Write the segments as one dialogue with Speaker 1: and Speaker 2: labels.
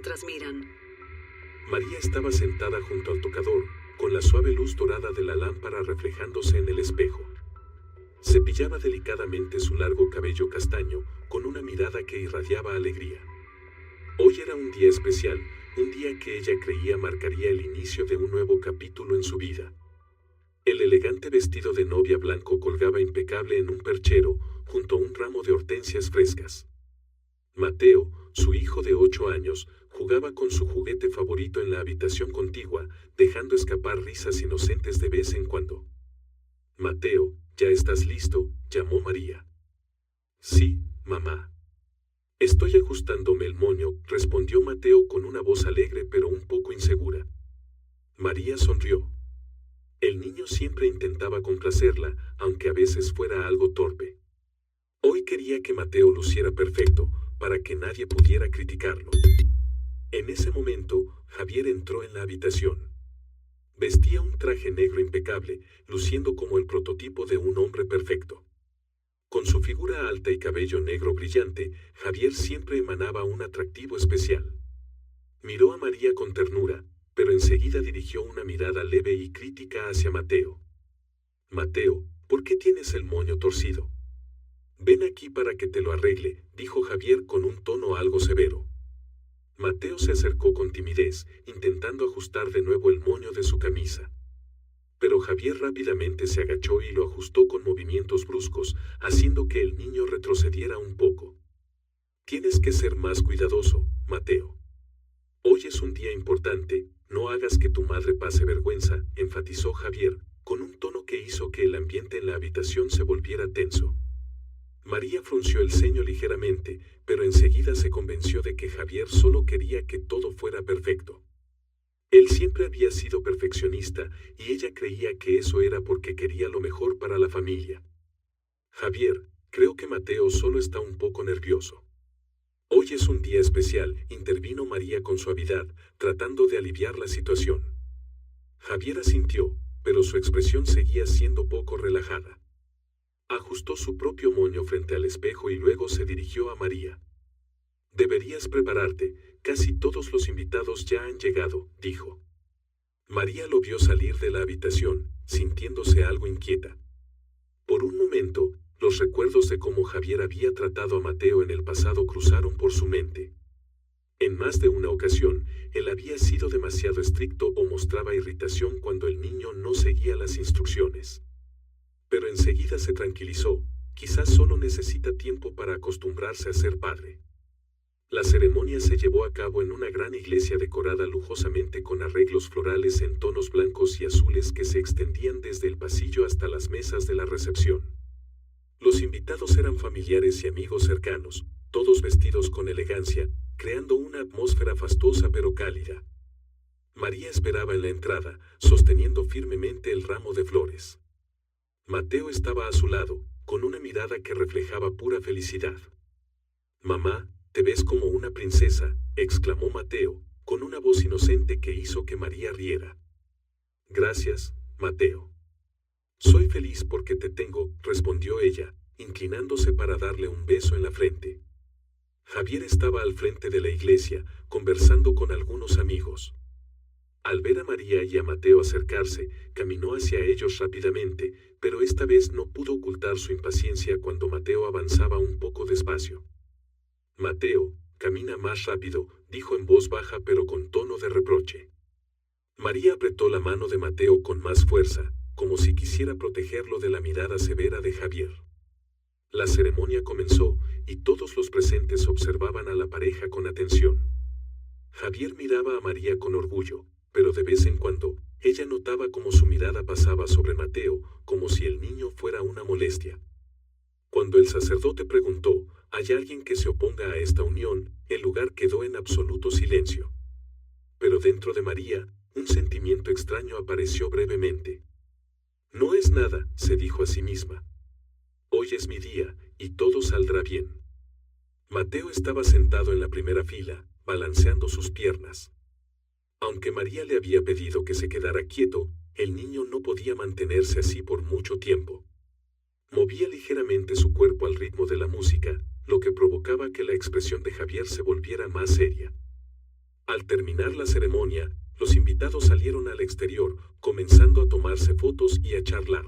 Speaker 1: mientras miran.
Speaker 2: María estaba sentada junto al tocador, con la suave luz dorada de la lámpara reflejándose en el espejo. Cepillaba delicadamente su largo cabello castaño, con una mirada que irradiaba alegría. Hoy era un día especial, un día que ella creía marcaría el inicio de un nuevo capítulo en su vida. El elegante vestido de novia blanco colgaba impecable en un perchero, junto a un ramo de hortensias frescas. Mateo, su hijo de 8 años, jugaba con su juguete favorito en la habitación contigua, dejando escapar risas inocentes de vez en cuando. «Mateo, ¿ya estás listo?», llamó María. «Sí, mamá». «Estoy ajustándome el moño», respondió Mateo con una voz alegre pero un poco insegura. María sonrió. El niño siempre intentaba complacerla, aunque a veces fuera algo torpe. Hoy quería que Mateo luciera perfecto, para que nadie pudiera criticarlo. En ese momento, Javier entró en la habitación. Vestía un traje negro impecable, luciendo como el prototipo de un hombre perfecto. Con su figura alta y cabello negro brillante, Javier siempre emanaba un atractivo especial. Miró a María con ternura, pero enseguida dirigió una mirada leve y crítica hacia Mateo. «Mateo, ¿por qué tienes el moño torcido?». «Ven aquí para que te lo arregle», dijo Javier con un tono algo severo. Mateo se acercó con timidez, intentando ajustar de nuevo el moño de su camisa. Pero Javier rápidamente se agachó y lo ajustó con movimientos bruscos, haciendo que el niño retrocediera un poco. «Tienes que ser más cuidadoso, Mateo. Hoy es un día importante, no hagas que tu madre pase vergüenza», enfatizó Javier, con un tono que hizo que el ambiente en la habitación se volviera tenso. María frunció el ceño ligeramente, pero enseguida se convenció de que Javier solo quería que todo fuera perfecto. Él siempre había sido perfeccionista, y ella creía que eso era porque quería lo mejor para la familia. «Javier, creo que Mateo solo está un poco nervioso». «Hoy es un día especial», intervino María con suavidad, tratando de aliviar la situación. Javier asintió, pero su expresión seguía siendo poco relajada. Ajustó su propio moño frente al espejo y luego se dirigió a María. «Deberías prepararte, casi todos los invitados ya han llegado», dijo. María lo vio salir de la habitación, sintiéndose algo inquieta. Por un momento, los recuerdos de cómo Javier había tratado a Mateo en el pasado cruzaron por su mente. En más de una ocasión, él había sido demasiado estricto o mostraba irritación cuando el niño no seguía las instrucciones. Pero enseguida se tranquilizó, quizás solo necesita tiempo para acostumbrarse a ser padre. La ceremonia se llevó a cabo en una gran iglesia decorada lujosamente con arreglos florales en tonos blancos y azules que se extendían desde el pasillo hasta las mesas de la recepción. Los invitados eran familiares y amigos cercanos, todos vestidos con elegancia, creando una atmósfera fastuosa pero cálida. María esperaba en la entrada, sosteniendo firmemente el ramo de flores. Mateo estaba a su lado, con una mirada que reflejaba pura felicidad. «Mamá, te ves como una princesa», exclamó Mateo, con una voz inocente que hizo que María riera. «Gracias, Mateo». «Soy feliz porque te tengo», respondió ella, inclinándose para darle un beso en la frente. Javier estaba al frente de la iglesia, conversando con algunos amigos. Al ver a María y a Mateo acercarse, caminó hacia ellos rápidamente, pero esta vez no pudo ocultar su impaciencia cuando Mateo avanzaba un poco despacio. «Mateo, camina más rápido», dijo en voz baja pero con tono de reproche. María apretó la mano de Mateo con más fuerza, como si quisiera protegerlo de la mirada severa de Javier. La ceremonia comenzó, y todos los presentes observaban a la pareja con atención. Javier miraba a María con orgullo, pero de vez en cuando, ella notaba cómo su mirada pasaba sobre Mateo, como si el niño fuera una molestia. Cuando el sacerdote preguntó, «¿Hay alguien que se oponga a esta unión?», el lugar quedó en absoluto silencio. Pero dentro de María, un sentimiento extraño apareció brevemente. «No es nada», se dijo a sí misma. «Hoy es mi día, y todo saldrá bien». Mateo estaba sentado en la primera fila, balanceando sus piernas. Aunque María le había pedido que se quedara quieto, el niño no podía mantenerse así por mucho tiempo. Movía ligeramente su cuerpo al ritmo de la música, lo que provocaba que la expresión de Javier se volviera más seria. Al terminar la ceremonia, los invitados salieron al exterior, comenzando a tomarse fotos y a charlar.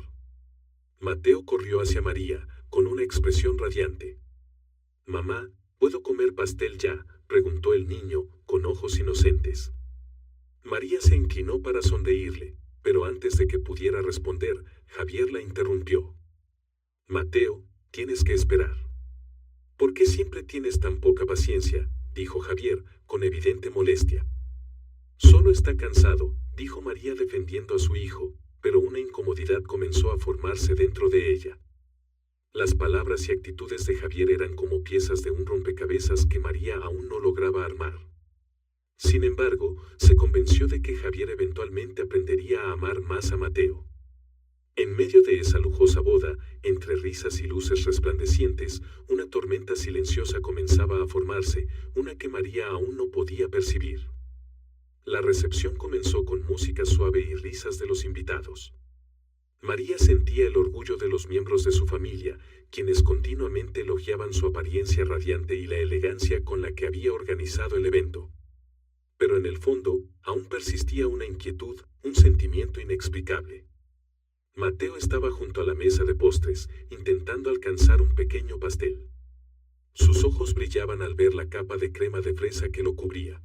Speaker 2: Mateo corrió hacia María, con una expresión radiante. «Mamá, ¿puedo comer pastel ya?», preguntó el niño, con ojos inocentes. María se inclinó para sonreírle, pero antes de que pudiera responder, Javier la interrumpió. «Mateo, tienes que esperar». «¿Por qué siempre tienes tan poca paciencia?», dijo Javier, con evidente molestia. «Solo está cansado», dijo María defendiendo a su hijo, pero una incomodidad comenzó a formarse dentro de ella. Las palabras y actitudes de Javier eran como piezas de un rompecabezas que María aún no lograba armar. Sin embargo, se convenció de que Javier eventualmente aprendería a amar más a Mateo. En medio de esa lujosa boda, entre risas y luces resplandecientes, una tormenta silenciosa comenzaba a formarse, una que María aún no podía percibir. La recepción comenzó con música suave y risas de los invitados. María sentía el orgullo de los miembros de su familia, quienes continuamente elogiaban su apariencia radiante y la elegancia con la que había organizado el evento. Pero en el fondo, aún persistía una inquietud, un sentimiento inexplicable. Mateo estaba junto a la mesa de postres, intentando alcanzar un pequeño pastel. Sus ojos brillaban al ver la capa de crema de fresa que lo cubría.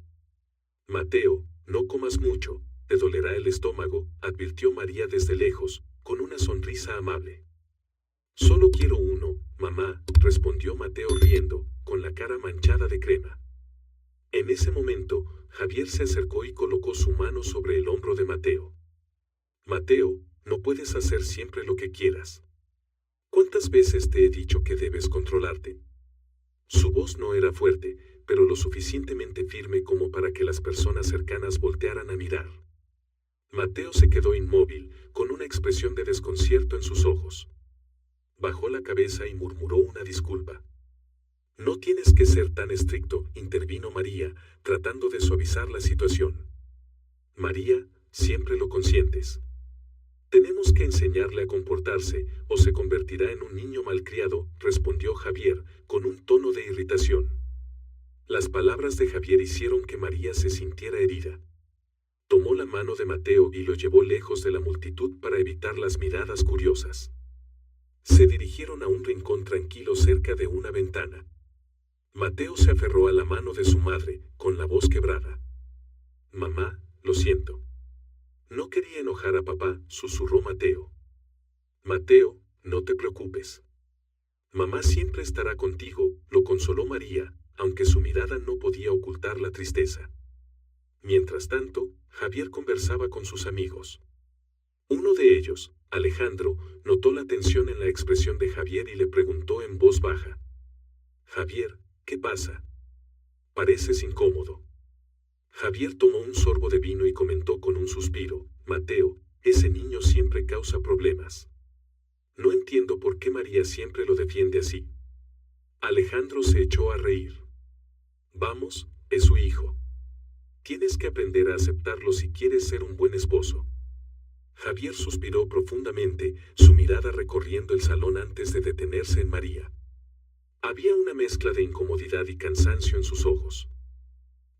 Speaker 2: «Mateo, no comas mucho, te dolerá el estómago», advirtió María desde lejos, con una sonrisa amable. «Solo quiero uno, mamá», respondió Mateo riendo, con la cara manchada de crema. En ese momento, Javier se acercó y colocó su mano sobre el hombro de Mateo. «Mateo, no puedes hacer siempre lo que quieras. ¿Cuántas veces te he dicho que debes controlarte?». Su voz no era fuerte, pero lo suficientemente firme como para que las personas cercanas voltearan a mirar. Mateo se quedó inmóvil, con una expresión de desconcierto en sus ojos. Bajó la cabeza y murmuró una disculpa. «No tienes que ser tan estricto», intervino María, tratando de suavizar la situación. «María, siempre lo consientes. Tenemos que enseñarle a comportarse, o se convertirá en un niño malcriado», respondió Javier, con un tono de irritación. Las palabras de Javier hicieron que María se sintiera herida. Tomó la mano de Mateo y lo llevó lejos de la multitud para evitar las miradas curiosas. Se dirigieron a un rincón tranquilo cerca de una ventana. Mateo se aferró a la mano de su madre, con la voz quebrada. «Mamá, lo siento. No quería enojar a papá», susurró Mateo. «Mateo, no te preocupes. Mamá siempre estará contigo», lo consoló María, aunque su mirada no podía ocultar la tristeza. Mientras tanto, Javier conversaba con sus amigos. Uno de ellos, Alejandro, notó la tensión en la expresión de Javier y le preguntó en voz baja. «Javier, ¿qué pasa? Pareces incómodo». Javier tomó un sorbo de vino y comentó con un suspiro: «Mateo, ese niño siempre causa problemas. No entiendo por qué María siempre lo defiende así». Alejandro se echó a reír. «Vamos, es su hijo. Tienes que aprender a aceptarlo si quieres ser un buen esposo». Javier suspiró profundamente, su mirada recorriendo el salón antes de detenerse en María. Había una mezcla de incomodidad y cansancio en sus ojos.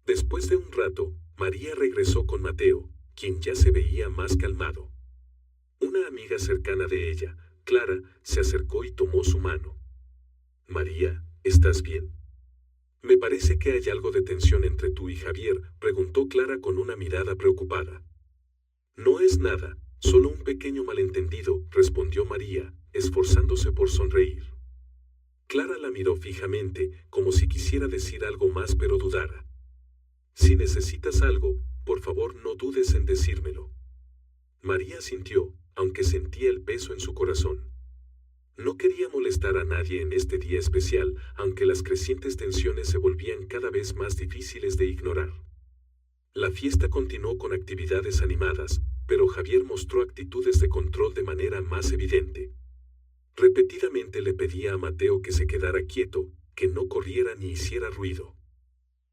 Speaker 2: Después de un rato, María regresó con Mateo, quien ya se veía más calmado. Una amiga cercana de ella, Clara, se acercó y tomó su mano. «María, ¿estás bien? Me parece que hay algo de tensión entre tú y Javier», preguntó Clara con una mirada preocupada. «No es nada, solo un pequeño malentendido», respondió María, esforzándose por sonreír. Clara la miró fijamente, como si quisiera decir algo más pero dudara. «Si necesitas algo, por favor no dudes en decírmelo». María asintió, aunque sentía el peso en su corazón. No quería molestar a nadie en este día especial, aunque las crecientes tensiones se volvían cada vez más difíciles de ignorar. La fiesta continuó con actividades animadas, pero Javier mostró actitudes de control de manera más evidente. Repetidamente le pedía a Mateo que se quedara quieto, que no corriera ni hiciera ruido.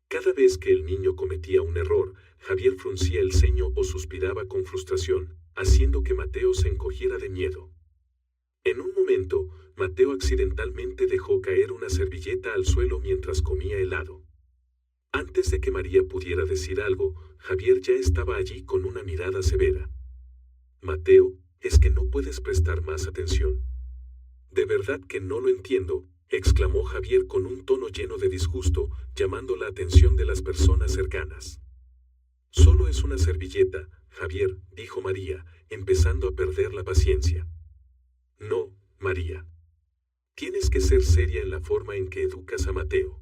Speaker 2: Cada vez que el niño cometía un error, Javier fruncía el ceño o suspiraba con frustración, haciendo que Mateo se encogiera de miedo. En un momento, Mateo accidentalmente dejó caer una servilleta al suelo mientras comía helado. Antes de que María pudiera decir algo, Javier ya estaba allí con una mirada severa. Mateo, es que no puedes prestar más atención. De verdad que no lo entiendo, exclamó Javier con un tono lleno de disgusto, llamando la atención de las personas cercanas. Solo es una servilleta, Javier, dijo María, empezando a perder la paciencia. No, María. Tienes que ser seria en la forma en que educas a Mateo.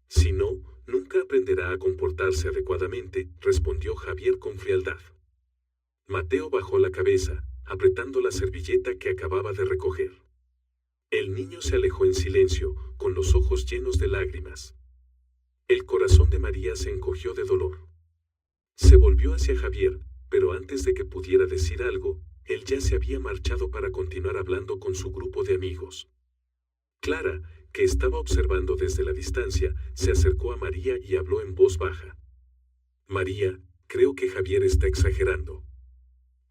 Speaker 2: Si no, nunca aprenderá a comportarse adecuadamente, respondió Javier con frialdad. Mateo bajó la cabeza, apretando la servilleta que acababa de recoger. El niño se alejó en silencio, con los ojos llenos de lágrimas. El corazón de María se encogió de dolor. Se volvió hacia Javier, pero antes de que pudiera decir algo, él ya se había marchado para continuar hablando con su grupo de amigos. Clara, que estaba observando desde la distancia, se acercó a María y habló en voz baja. María, creo que Javier está exagerando.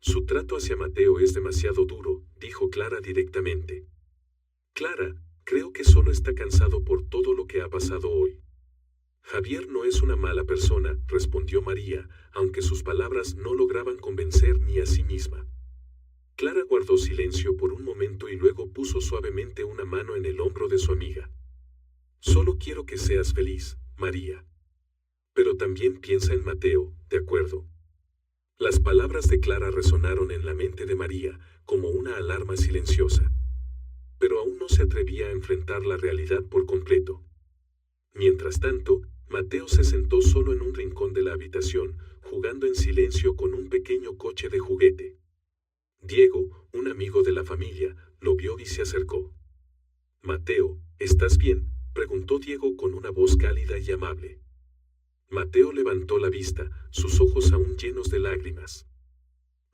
Speaker 2: Su trato hacia Mateo es demasiado duro, dijo Clara directamente. Clara, creo que solo está cansado por todo lo que ha pasado hoy. Javier no es una mala persona, respondió María, aunque sus palabras no lograban convencer ni a sí misma. Clara guardó silencio por un momento y luego puso suavemente una mano en el hombro de su amiga. Solo quiero que seas feliz, María. Pero también piensa en Mateo, ¿de acuerdo? Las palabras de Clara resonaron en la mente de María, como una alarma silenciosa. Pero aún no se atrevía a enfrentar la realidad por completo. Mientras tanto, Mateo se sentó solo en un rincón de la habitación, jugando en silencio con un pequeño coche de juguete. Diego, un amigo de la familia, lo vio y se acercó. Mateo, ¿estás bien?, preguntó Diego con una voz cálida y amable. Mateo levantó la vista, sus ojos aún llenos de lágrimas.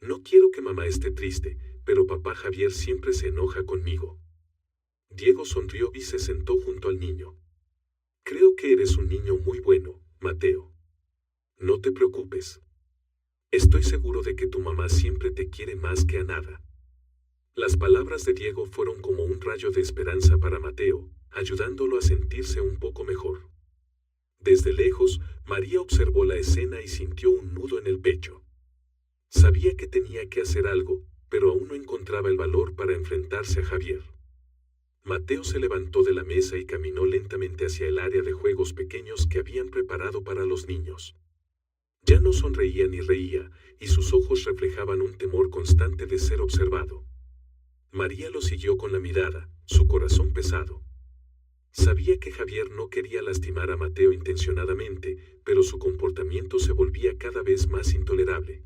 Speaker 2: No quiero que mamá esté triste, pero papá Javier siempre se enoja conmigo. Diego sonrió y se sentó junto al niño. Creo que eres un niño muy bueno, Mateo. No te preocupes. Estoy seguro de que tu mamá siempre te quiere más que a nada. Las palabras de Diego fueron como un rayo de esperanza para Mateo, ayudándolo a sentirse un poco mejor. Desde lejos, María observó la escena y sintió un nudo en el pecho. Sabía que tenía que hacer algo, pero aún no encontraba el valor para enfrentarse a Javier. Mateo se levantó de la mesa y caminó lentamente hacia el área de juegos pequeños que habían preparado para los niños. Ya no sonreía ni reía, y sus ojos reflejaban un temor constante de ser observado. María lo siguió con la mirada, su corazón pesado. Sabía que Javier no quería lastimar a Mateo intencionadamente, pero su comportamiento se volvía cada vez más intolerable.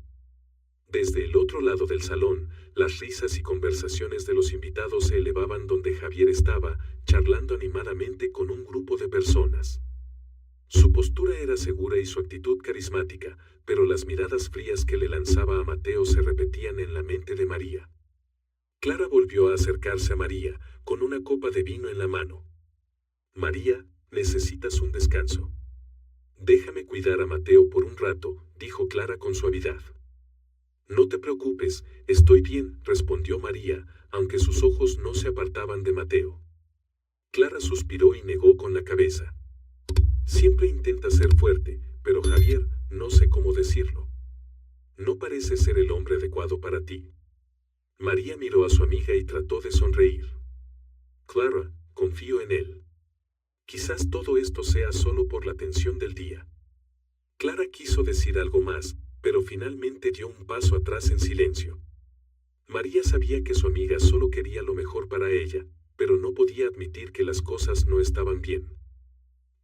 Speaker 2: Desde el otro lado del salón, las risas y conversaciones de los invitados se elevaban donde Javier estaba, charlando animadamente con un grupo de personas. Su postura era segura y su actitud carismática, pero las miradas frías que le lanzaba a Mateo se repetían en la mente de María. Clara volvió a acercarse a María, con una copa de vino en la mano. María, necesitas un descanso. Déjame cuidar a Mateo por un rato, dijo Clara con suavidad. No te preocupes, estoy bien, respondió María, aunque sus ojos no se apartaban de Mateo. Clara suspiró y negó con la cabeza. Siempre intenta ser fuerte, pero Javier, no sé cómo decirlo. No parece ser el hombre adecuado para ti. María miró a su amiga y trató de sonreír. Clara, confío en él. Quizás todo esto sea solo por la tensión del día. Clara quiso decir algo más, pero finalmente dio un paso atrás en silencio. María sabía que su amiga solo quería lo mejor para ella, pero no podía admitir que las cosas no estaban bien.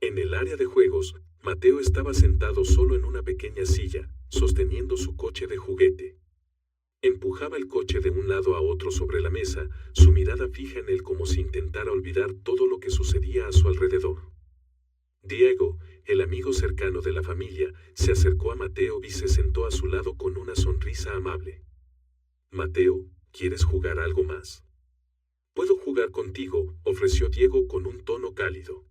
Speaker 2: En el área de juegos, Mateo estaba sentado solo en una pequeña silla, sosteniendo su coche de juguete. Empujaba el coche de un lado a otro sobre la mesa, su mirada fija en él como si intentara olvidar todo lo que sucedía a su alrededor. Diego, el amigo cercano de la familia, se acercó a Mateo y se sentó a su lado con una sonrisa amable. Mateo, ¿quieres jugar algo más? Puedo jugar contigo, ofreció Diego con un tono cálido.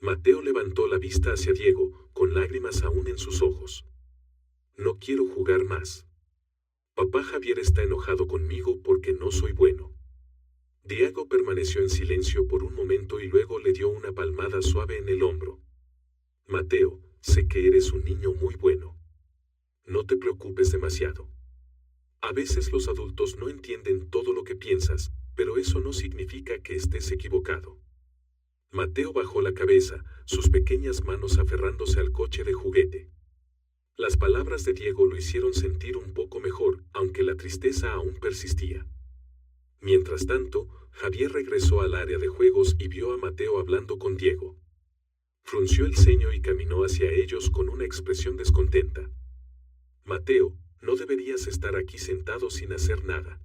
Speaker 2: Mateo levantó la vista hacia Diego, con lágrimas aún en sus ojos. No quiero jugar más. Papá Javier está enojado conmigo porque no soy bueno. Diego permaneció en silencio por un momento y luego le dio una palmada suave en el hombro. Mateo, sé que eres un niño muy bueno. No te preocupes demasiado. A veces los adultos no entienden todo lo que piensas, pero eso no significa que estés equivocado. Mateo bajó la cabeza, sus pequeñas manos aferrándose al coche de juguete. Las palabras de Diego lo hicieron sentir un poco mejor, aunque la tristeza aún persistía. Mientras tanto, Javier regresó al área de juegos y vio a Mateo hablando con Diego. Frunció el ceño y caminó hacia ellos con una expresión descontenta. Mateo, no deberías estar aquí sentado sin hacer nada.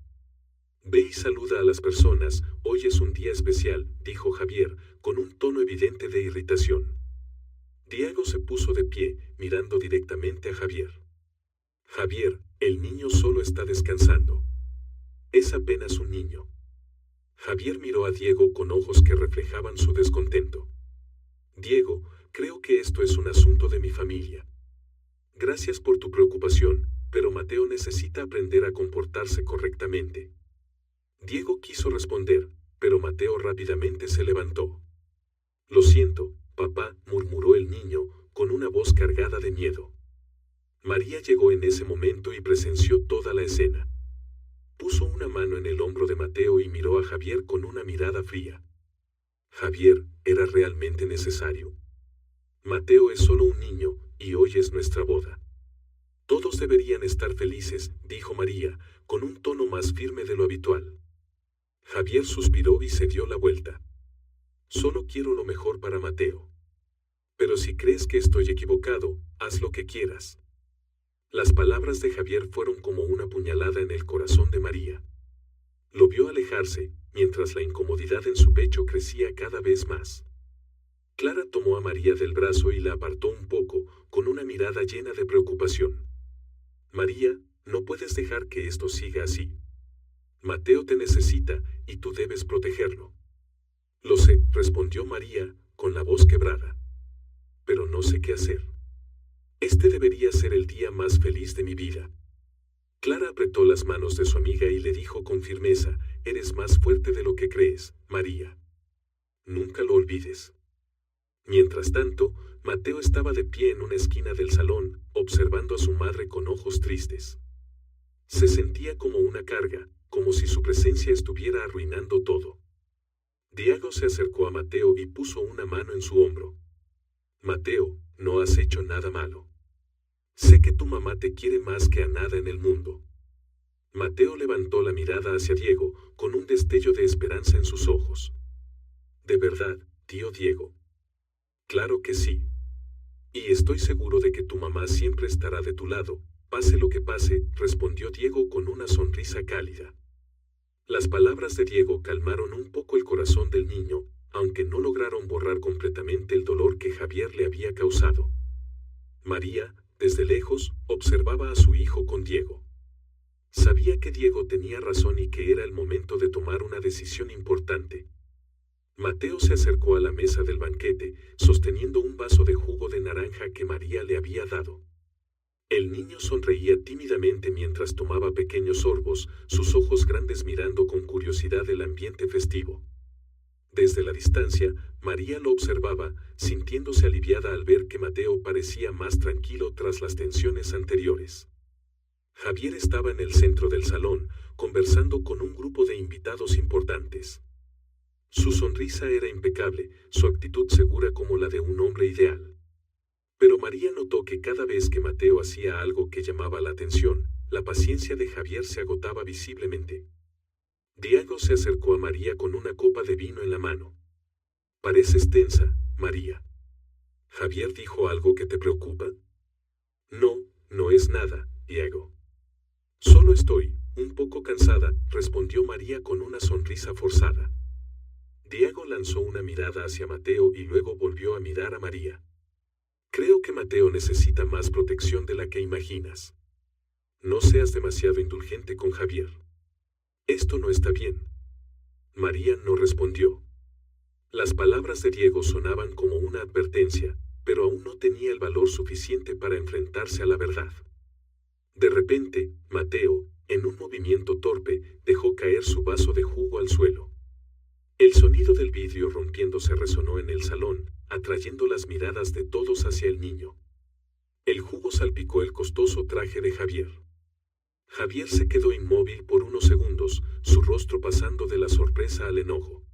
Speaker 2: Ve y saluda a las personas, hoy es un día especial, dijo Javier, con un tono evidente de irritación. Diego se puso de pie, mirando directamente a Javier. Javier, el niño solo está descansando. Es apenas un niño. Javier miró a Diego con ojos que reflejaban su descontento. Diego, creo que esto es un asunto de mi familia. Gracias por tu preocupación, pero Mateo necesita aprender a comportarse correctamente. Diego quiso responder, pero Mateo rápidamente se levantó. Lo siento, papá, murmuró el niño, con una voz cargada de miedo. María llegó en ese momento y presenció toda la escena. Puso una mano en el hombro de Mateo y miró a Javier con una mirada fría. Javier, ¿era realmente necesario? Mateo es solo un niño, y hoy es nuestra boda. Todos deberían estar felices, dijo María, con un tono más firme de lo habitual. Javier suspiró y se dio la vuelta. Solo quiero lo mejor para Mateo. Pero si crees que estoy equivocado, haz lo que quieras. Las palabras de Javier fueron como una puñalada en el corazón de María. Lo vio alejarse, mientras la incomodidad en su pecho crecía cada vez más. Clara tomó a María del brazo y la apartó un poco, con una mirada llena de preocupación. María, no puedes dejar que esto siga así. Mateo te necesita, y tú debes protegerlo. Lo sé, respondió María, con la voz quebrada. Pero no sé qué hacer. Este debería ser el día más feliz de mi vida. Clara apretó las manos de su amiga y le dijo con firmeza, eres más fuerte de lo que crees, María. Nunca lo olvides. Mientras tanto, Mateo estaba de pie en una esquina del salón, observando a su madre con ojos tristes. Se sentía como una carga, como si su presencia estuviera arruinando todo. Diego se acercó a Mateo y puso una mano en su hombro. Mateo, no has hecho nada malo. Sé que tu mamá te quiere más que a nada en el mundo. Mateo levantó la mirada hacia Diego, con un destello de esperanza en sus ojos. ¿De verdad, tío Diego? Claro que sí. Y estoy seguro de que tu mamá siempre estará de tu lado, pase lo que pase, respondió Diego con una sonrisa cálida. Las palabras de Diego calmaron un poco el corazón del niño, aunque no lograron borrar completamente el dolor que Javier le había causado. María, desde lejos, observaba a su hijo con Diego. Sabía que Diego tenía razón y que era el momento de tomar una decisión importante. Mateo se acercó a la mesa del banquete, sosteniendo un vaso de jugo de naranja que María le había dado. El niño sonreía tímidamente mientras tomaba pequeños sorbos, sus ojos grandes mirando con curiosidad el ambiente festivo. Desde la distancia, María lo observaba, sintiéndose aliviada al ver que Mateo parecía más tranquilo tras las tensiones anteriores. Javier estaba en el centro del salón, conversando con un grupo de invitados importantes. Su sonrisa era impecable, su actitud segura como la de un hombre ideal. Pero María notó que cada vez que Mateo hacía algo que llamaba la atención, la paciencia de Javier se agotaba visiblemente. Diego se acercó a María con una copa de vino en la mano. Pareces tensa, María. ¿Javier dijo algo que te preocupa? No, no es nada, Diego. Solo estoy un poco cansada, respondió María con una sonrisa forzada. Diego lanzó una mirada hacia Mateo y luego volvió a mirar a María. Creo que Mateo necesita más protección de la que imaginas. No seas demasiado indulgente con Javier. Esto no está bien. María no respondió. Las palabras de Diego sonaban como una advertencia, pero aún no tenía el valor suficiente para enfrentarse a la verdad. De repente, Mateo, en un movimiento torpe, dejó caer su vaso de jugo al suelo. El sonido del vidrio rompiéndose resonó en el salón, atrayendo las miradas de todos hacia el niño. El jugo salpicó el costoso traje de Javier. Javier se quedó inmóvil por unos segundos, su rostro pasando de la sorpresa al enojo.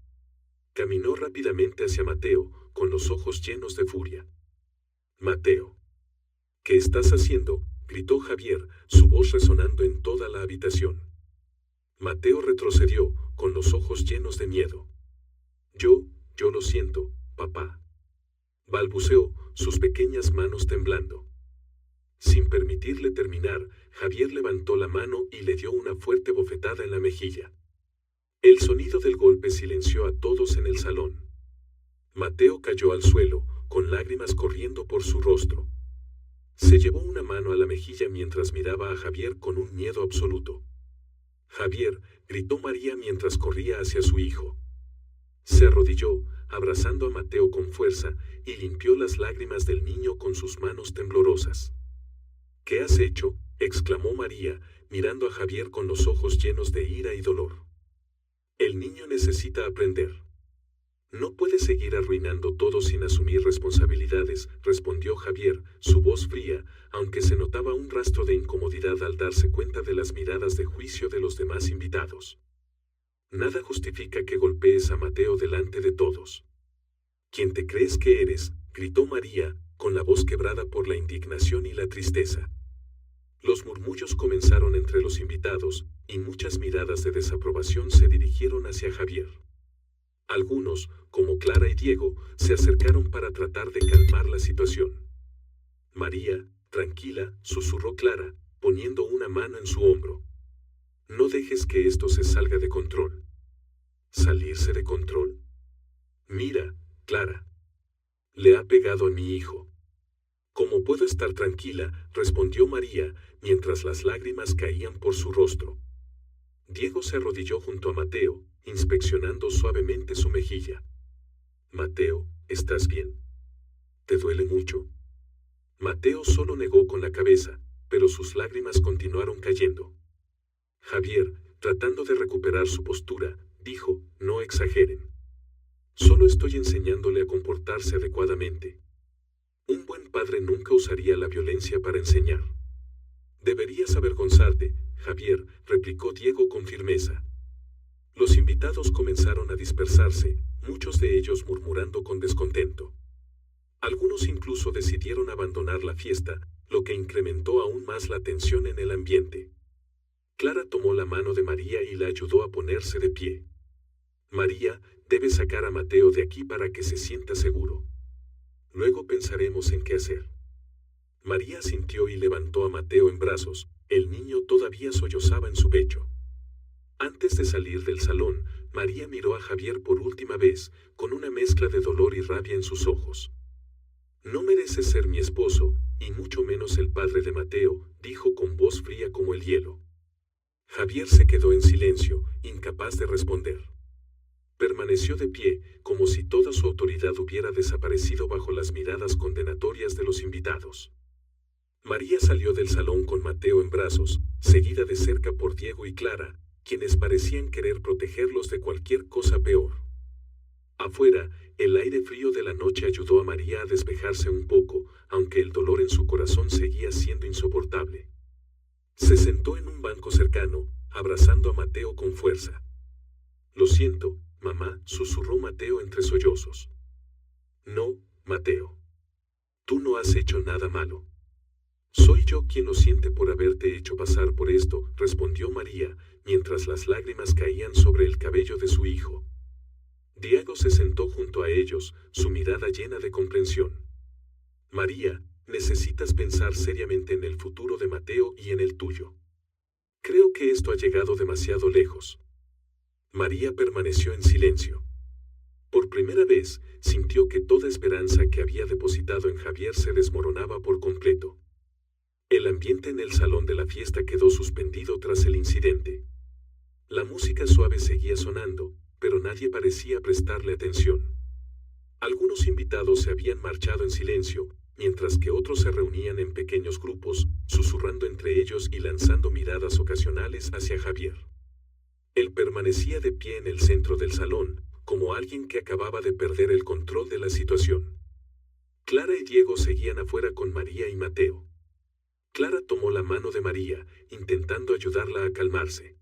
Speaker 2: Caminó rápidamente hacia Mateo, con los ojos llenos de furia. «Mateo, ¿qué estás haciendo?», gritó Javier, su voz resonando en toda la habitación. Mateo retrocedió, con los ojos llenos de miedo. Yo lo siento, papá», balbuceó, sus pequeñas manos temblando. Sin permitirle terminar, Javier levantó la mano y le dio una fuerte bofetada en la mejilla. El sonido del golpe silenció a todos en el salón. Mateo cayó al suelo, con lágrimas corriendo por su rostro. Se llevó una mano a la mejilla mientras miraba a Javier con un miedo absoluto. «Javier», gritó María mientras corría hacia su hijo. Se arrodilló, abrazando a Mateo con fuerza, y limpió las lágrimas del niño con sus manos temblorosas. «¿Qué has hecho?», exclamó María, mirando a Javier con los ojos llenos de ira y dolor. «El niño necesita aprender. No puede seguir arruinando todo sin asumir responsabilidades», respondió Javier, su voz fría, aunque se notaba un rastro de incomodidad al darse cuenta de las miradas de juicio de los demás invitados. «Nada justifica que golpees a Mateo delante de todos». «¿Quién te crees que eres?», gritó María, con la voz quebrada por la indignación y la tristeza. Los murmullos comenzaron entre los invitados, y muchas miradas de desaprobación se dirigieron hacia Javier. Algunos, como Clara y Diego, se acercaron para tratar de calmar la situación. «María, tranquila», susurró Clara, poniendo una mano en su hombro. «No dejes que esto se salga de control». «¿Salirse de control?». «Mira, Clara. Le ha pegado a mi hijo». «¿Cómo puedo estar tranquila?», respondió María, mientras las lágrimas caían por su rostro. Diego se arrodilló junto a Mateo, inspeccionando suavemente su mejilla. «Mateo, ¿estás bien? ¿Te duele mucho?». Mateo solo negó con la cabeza, pero sus lágrimas continuaron cayendo. Javier, tratando de recuperar su postura, dijo: «No exageren. Solo estoy enseñándole a comportarse adecuadamente. Un buen padre nunca usaría la violencia para enseñar». «Deberías avergonzarte, Javier», replicó Diego con firmeza. Los invitados comenzaron a dispersarse, muchos de ellos murmurando con descontento. Algunos incluso decidieron abandonar la fiesta, lo que incrementó aún más la tensión en el ambiente. Clara tomó la mano de María y la ayudó a ponerse de pie. «María, debes sacar a Mateo de aquí para que se sienta seguro. Luego pensaremos en qué hacer». María asintió y levantó a Mateo en brazos, el niño todavía sollozaba en su pecho. Antes de salir del salón, María miró a Javier por última vez, con una mezcla de dolor y rabia en sus ojos. «No mereces ser mi esposo, y mucho menos el padre de Mateo», dijo con voz fría como el hielo. Javier se quedó en silencio, incapaz de responder. Permaneció de pie, como si toda su autoridad hubiera desaparecido bajo las miradas condenatorias de los invitados. María salió del salón con Mateo en brazos, seguida de cerca por Diego y Clara, quienes parecían querer protegerlos de cualquier cosa peor. Afuera, el aire frío de la noche ayudó a María a despejarse un poco, aunque el dolor en su corazón seguía siendo insoportable. Se sentó en un banco cercano, abrazando a Mateo con fuerza. «Lo siento, mamá», susurró Mateo entre sollozos. «No, Mateo. Tú no has hecho nada malo. Soy yo quien lo siente por haberte hecho pasar por esto», respondió María, mientras las lágrimas caían sobre el cabello de su hijo. Diego se sentó junto a ellos, su mirada llena de comprensión. «María, necesitas pensar seriamente en el futuro de Mateo y en el tuyo. Creo que esto ha llegado demasiado lejos». María permaneció en silencio. Por primera vez, sintió que toda esperanza que había depositado en Javier se desmoronaba por completo. El ambiente en el salón de la fiesta quedó suspendido tras el incidente. La música suave seguía sonando, pero nadie parecía prestarle atención. Algunos invitados se habían marchado en silencio, mientras que otros se reunían en pequeños grupos, susurrando entre ellos y lanzando miradas ocasionales hacia Javier. Él permanecía de pie en el centro del salón, como alguien que acababa de perder el control de la situación. Clara y Diego seguían afuera con María y Mateo. Clara tomó la mano de María, intentando ayudarla a calmarse.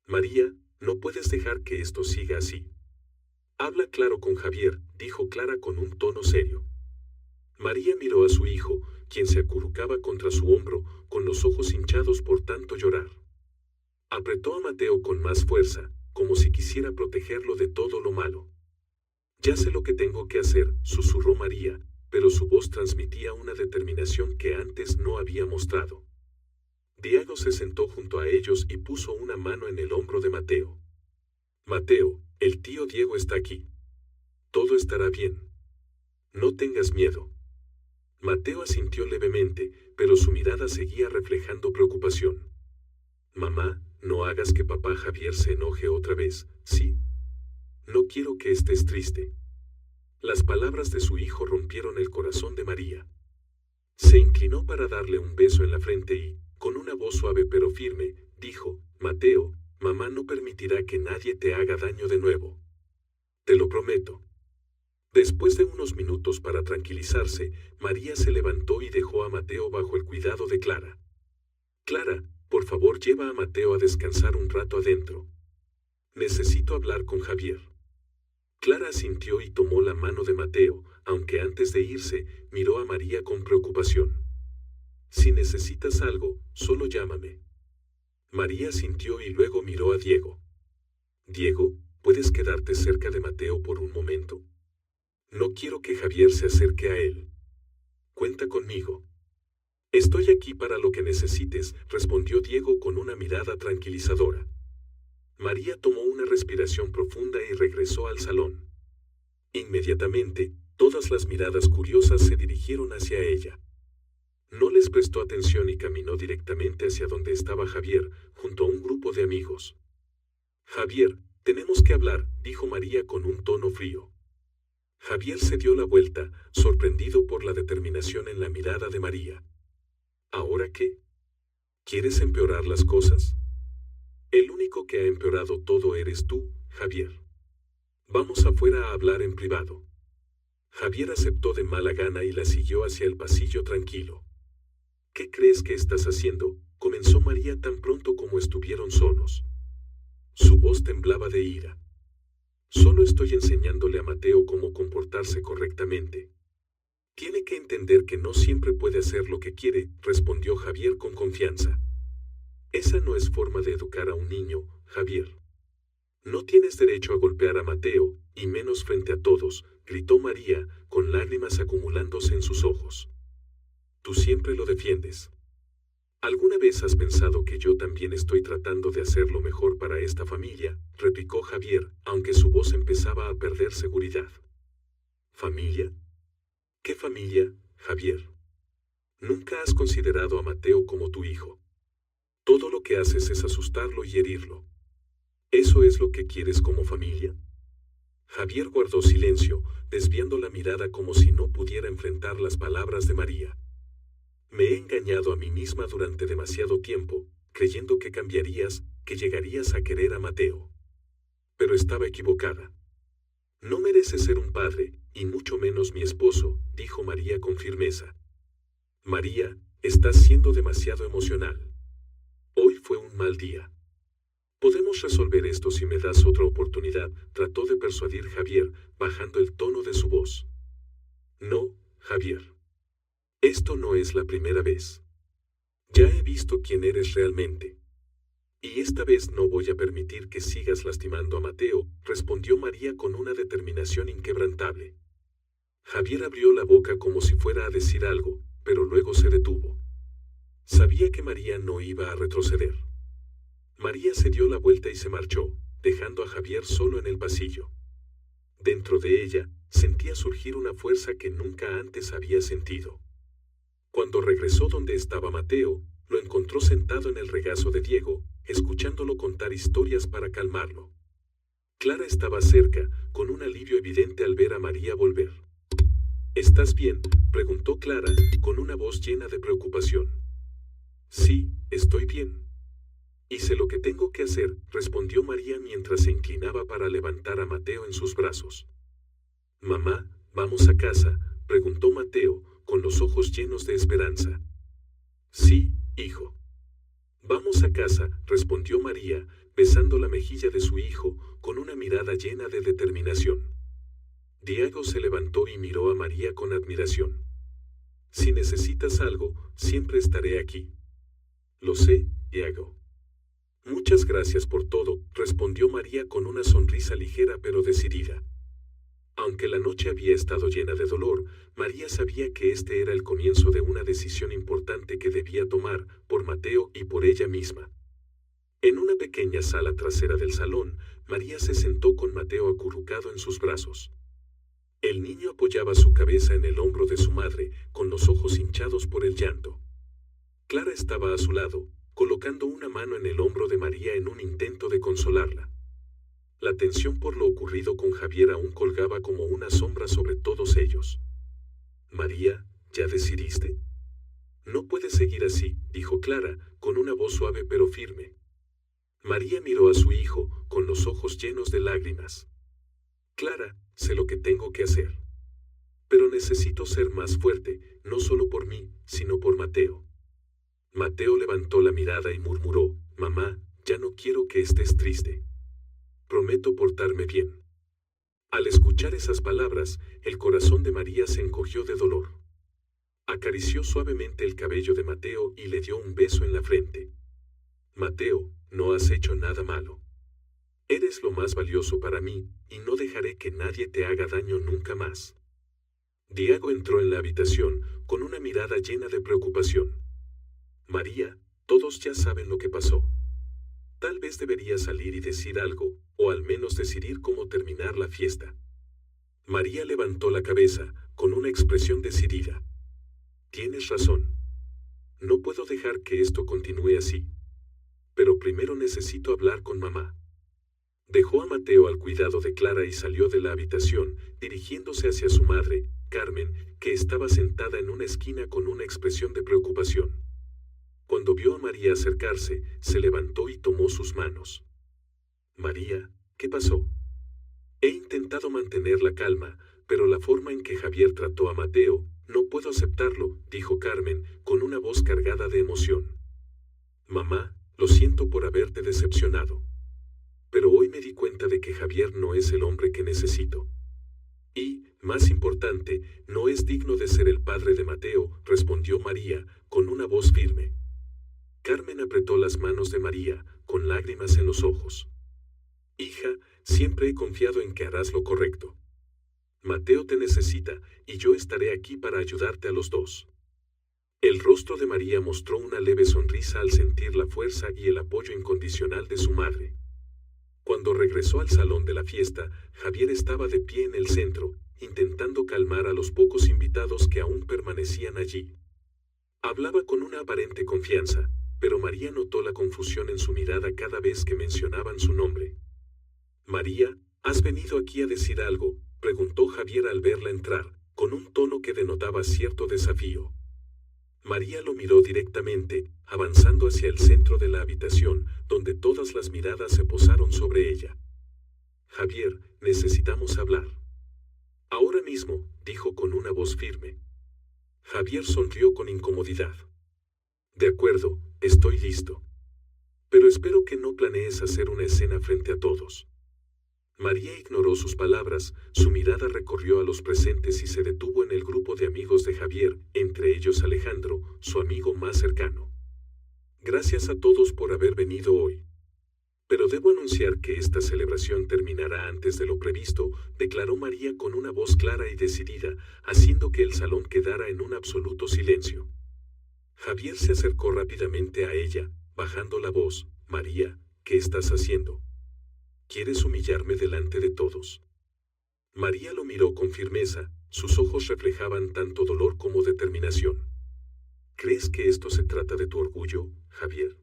Speaker 2: María, no puedes dejar que esto siga así. Habla claro con Javier, dijo Clara con un tono serio. María miró a su hijo, quien se acurrucaba contra su hombro, con los ojos hinchados por tanto llorar. Apretó a Mateo con más fuerza, como si quisiera protegerlo de todo lo malo. Ya sé lo que tengo que hacer, susurró María, pero su voz transmitía una determinación que antes no había mostrado. Diego se sentó junto a ellos y puso una mano en el hombro de Mateo. Mateo, el tío Diego está aquí. Todo estará bien. No tengas miedo. Mateo asintió levemente, pero su mirada seguía reflejando preocupación. Mamá, no hagas que papá Javier se enoje otra vez, ¿sí? No quiero que estés triste. Las palabras de su hijo rompieron el corazón de María. Se inclinó para darle un beso en la frente y, con una voz suave pero firme, dijo, Mateo, mamá no permitirá que nadie te haga daño de nuevo. Te lo prometo. Después de unos minutos para tranquilizarse, María se levantó y dejó a Mateo bajo el cuidado de Clara. Clara, por favor lleva a Mateo a descansar un rato adentro. Necesito hablar con Javier. Clara asintió y tomó la mano de Mateo, aunque antes de irse, miró a María con preocupación. Si necesitas algo, solo llámame. María asintió y luego miró a Diego. Diego, ¿puedes quedarte cerca de Mateo por un momento? No quiero que Javier se acerque a él. Cuenta conmigo. Estoy aquí para lo que necesites, respondió Diego con una mirada tranquilizadora. María tomó una respiración profunda y regresó al salón. Inmediatamente, todas las miradas curiosas se dirigieron hacia ella. No les prestó atención y caminó directamente hacia donde estaba Javier, junto a un grupo de amigos. Javier, tenemos que hablar, dijo María con un tono frío. Javier se dio la vuelta, sorprendido por la determinación en la mirada de María. ¿Ahora qué? ¿Quieres empeorar las cosas? El único que ha empeorado todo eres tú, Javier. Vamos afuera a hablar en privado. Javier aceptó de mala gana y la siguió hacia el pasillo tranquilo. ¿Qué crees que estás haciendo? Comenzó María tan pronto como estuvieron solos. Su voz temblaba de ira. Solo estoy enseñándole a Mateo cómo comportarse correctamente. Tiene que entender que no siempre puede hacer lo que quiere, respondió Javier con confianza. Esa no es forma de educar a un niño, Javier. No tienes derecho a golpear a Mateo, y menos frente a todos, gritó María, con lágrimas acumulándose en sus ojos. Tú siempre lo defiendes. ¿Alguna vez has pensado que yo también estoy tratando de hacer lo mejor para esta familia?, replicó Javier, aunque su voz empezaba a perder seguridad. ¿Familia? ¿Qué familia, Javier? Nunca has considerado a Mateo como tu hijo. Todo lo que haces es asustarlo y herirlo. ¿Eso es lo que quieres como familia? Javier guardó silencio, desviando la mirada como si no pudiera enfrentar las palabras de María. Me he engañado a mí misma durante demasiado tiempo, creyendo que cambiarías, que llegarías a querer a Mateo. Pero estaba equivocada. No mereces ser un padre, y mucho menos mi esposo, dijo María con firmeza. María, estás siendo demasiado emocional. Hoy fue un mal día. Podemos resolver esto si me das otra oportunidad, trató de persuadir Javier, bajando el tono de su voz. No, Javier. Esto no es la primera vez. Ya he visto quién eres realmente. Y esta vez no voy a permitir que sigas lastimando a Mateo, respondió María con una determinación inquebrantable. Javier abrió la boca como si fuera a decir algo, pero luego se detuvo. Sabía que María no iba a retroceder. María se dio la vuelta y se marchó, dejando a Javier solo en el pasillo. Dentro de ella, sentía surgir una fuerza que nunca antes había sentido. Cuando regresó donde estaba Mateo, lo encontró sentado en el regazo de Diego, escuchándolo contar historias para calmarlo. Clara estaba cerca, con un alivio evidente al ver a María volver. ¿Estás bien?, preguntó Clara, con una voz llena de preocupación. Sí, estoy bien. Hice lo que tengo que hacer, respondió María mientras se inclinaba para levantar a Mateo en sus brazos. Mamá, ¿vamos a casa?, preguntó Mateo, con los ojos llenos de esperanza. Sí, hijo. Vamos a casa, respondió María, besando la mejilla de su hijo, con una mirada llena de determinación. Diego se levantó y miró a María con admiración. Si necesitas algo, siempre estaré aquí. Lo sé, Diego. Muchas gracias por todo, respondió María con una sonrisa ligera pero decidida. Aunque la noche había estado llena de dolor, María sabía que este era el comienzo de una decisión importante que debía tomar, por Mateo y por ella misma. En una pequeña sala trasera del salón, María se sentó con Mateo acurrucado en sus brazos. El niño apoyaba su cabeza en el hombro de su madre, con los ojos hinchados por el llanto. Clara estaba a su lado, colocando una mano en el hombro de María en un intento de consolarla. La tensión por lo ocurrido con Javier aún colgaba como una sombra sobre todos ellos. María, ¿ya decidiste? No puedes seguir así, dijo Clara, con una voz suave pero firme. María miró a su hijo, con los ojos llenos de lágrimas. Clara, sé lo que tengo que hacer. Pero necesito ser más fuerte, no solo por mí, sino por Mateo. Mateo levantó la mirada y murmuró, mamá, ya no quiero que estés triste. Prometo portarme bien. Al escuchar esas palabras, el corazón de María se encogió de dolor. Acarició suavemente el cabello de Mateo y le dio un beso en la frente. Mateo, no has hecho nada malo. Eres lo más valioso para mí, y no dejaré que nadie te haga daño nunca más. Diego entró en la habitación, con una mirada llena de preocupación. María, todos ya saben lo que pasó. Tal vez debería salir y decir algo, o al menos decidir cómo terminar la fiesta. María levantó la cabeza, con una expresión decidida. Tienes razón. No puedo dejar que esto continúe así. Pero primero necesito hablar con mamá. Dejó a Mateo al cuidado de Clara y salió de la habitación, dirigiéndose hacia su madre, Carmen, que estaba sentada en una esquina con una expresión de preocupación. Cuando vio a María acercarse, se levantó y tomó sus manos. María, ¿qué pasó? He intentado mantener la calma, pero la forma en que Javier trató a Mateo, no puedo aceptarlo, dijo Carmen, con una voz cargada de emoción. Mamá, lo siento por haberte decepcionado. Pero hoy me di cuenta de que Javier no es el hombre que necesito. Y, más importante, no es digno de ser el padre de Mateo, respondió María, con una voz firme. Carmen apretó las manos de María, con lágrimas en los ojos. Hija, siempre he confiado en que harás lo correcto. Mateo te necesita, y yo estaré aquí para ayudarte a los dos. El rostro de María mostró una leve sonrisa al sentir la fuerza y el apoyo incondicional de su madre. Cuando regresó al salón de la fiesta, Javier estaba de pie en el centro, intentando calmar a los pocos invitados que aún permanecían allí. Hablaba con una aparente confianza, pero María notó la confusión en su mirada cada vez que mencionaban su nombre. María, ¿has venido aquí a decir algo?, preguntó Javier al verla entrar, con un tono que denotaba cierto desafío. María lo miró directamente, avanzando hacia el centro de la habitación, donde todas las miradas se posaron sobre ella. Javier, necesitamos hablar. Ahora mismo, dijo con una voz firme. Javier sonrió con incomodidad. De acuerdo, estoy listo. Pero espero que no planees hacer una escena frente a todos. María ignoró sus palabras, su mirada recorrió a los presentes y se detuvo en el grupo de amigos de Javier, entre ellos Alejandro, su amigo más cercano. Gracias a todos por haber venido hoy. Pero debo anunciar que esta celebración terminará antes de lo previsto, declaró María con una voz clara y decidida, haciendo que el salón quedara en un absoluto silencio. Javier se acercó rápidamente a ella, bajando la voz. María, ¿qué estás haciendo? ¿Quieres humillarme delante de todos? María lo miró con firmeza, sus ojos reflejaban tanto dolor como determinación. ¿Crees que esto se trata de tu orgullo, Javier?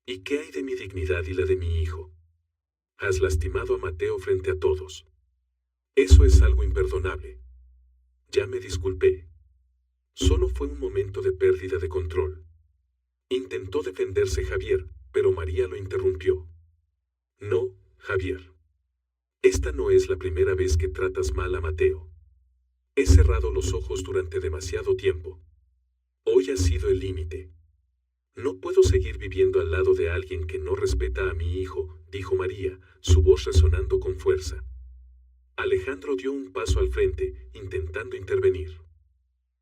Speaker 2: ¿Y qué hay de mi dignidad y la de mi hijo? Has lastimado a Mateo frente a todos. Eso es algo imperdonable. Ya me disculpé. Solo fue un momento de pérdida de control. Intentó defenderse Javier, pero María lo interrumpió. No, Javier. Esta no es la primera vez que tratas mal a Mateo. He cerrado los ojos durante demasiado tiempo. Hoy ha sido el límite. No puedo seguir viviendo al lado de alguien que no respeta a mi hijo, dijo María, su voz resonando con fuerza. Alejandro dio un paso al frente, intentando intervenir.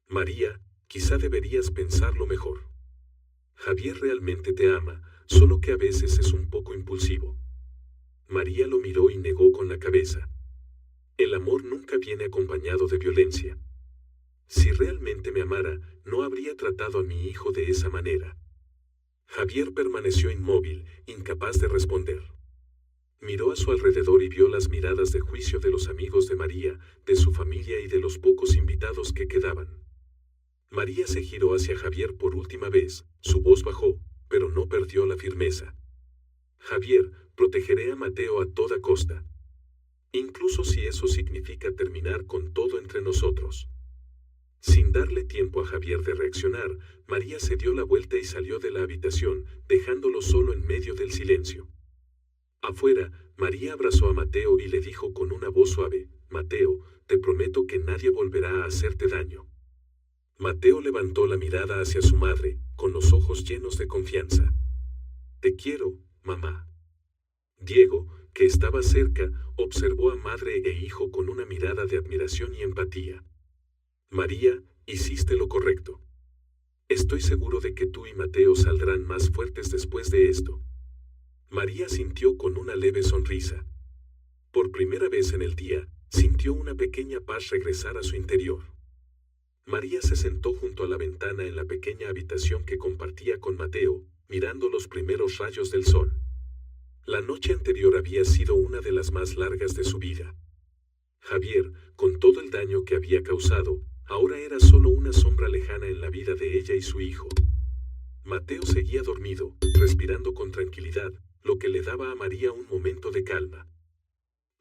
Speaker 2: María, quizá deberías pensarlo mejor. Javier realmente te ama, solo que a veces es un poco impulsivo. María lo miró y negó con la cabeza. El amor nunca viene acompañado de violencia. Si realmente me amara, no habría tratado a mi hijo de esa manera. Javier permaneció inmóvil, incapaz de responder. Miró a su alrededor y vio las miradas de juicio de los amigos de María, de su familia y de los pocos invitados que quedaban. María se giró hacia Javier por última vez, su voz bajó, pero no perdió la firmeza. Javier, protegeré a Mateo a toda costa. Incluso si eso significa terminar con todo entre nosotros. Sin darle tiempo a Javier de reaccionar, María se dio la vuelta y salió de la habitación, dejándolo solo en medio del silencio. Afuera, María abrazó a Mateo y le dijo con una voz suave, «Mateo, te prometo que nadie volverá a hacerte daño». Mateo levantó la mirada hacia su madre, con los ojos llenos de confianza. «Te quiero, mamá». Diego, que estaba cerca, observó a madre e hijo con una mirada de admiración y empatía. «María, hiciste lo correcto. Estoy seguro de que tú y Mateo saldrán más fuertes después de esto». María sintió con una leve sonrisa. Por primera vez en el día, sintió una pequeña paz regresar a su interior. María se sentó junto a la ventana en la pequeña habitación que compartía con Mateo, mirando los primeros rayos del sol. La noche anterior había sido una de las más largas de su vida. Javier, con todo el daño que había causado, ahora era solo una sombra lejana en la vida de ella y su hijo. Mateo seguía dormido, respirando con tranquilidad, lo que le daba a María un momento de calma.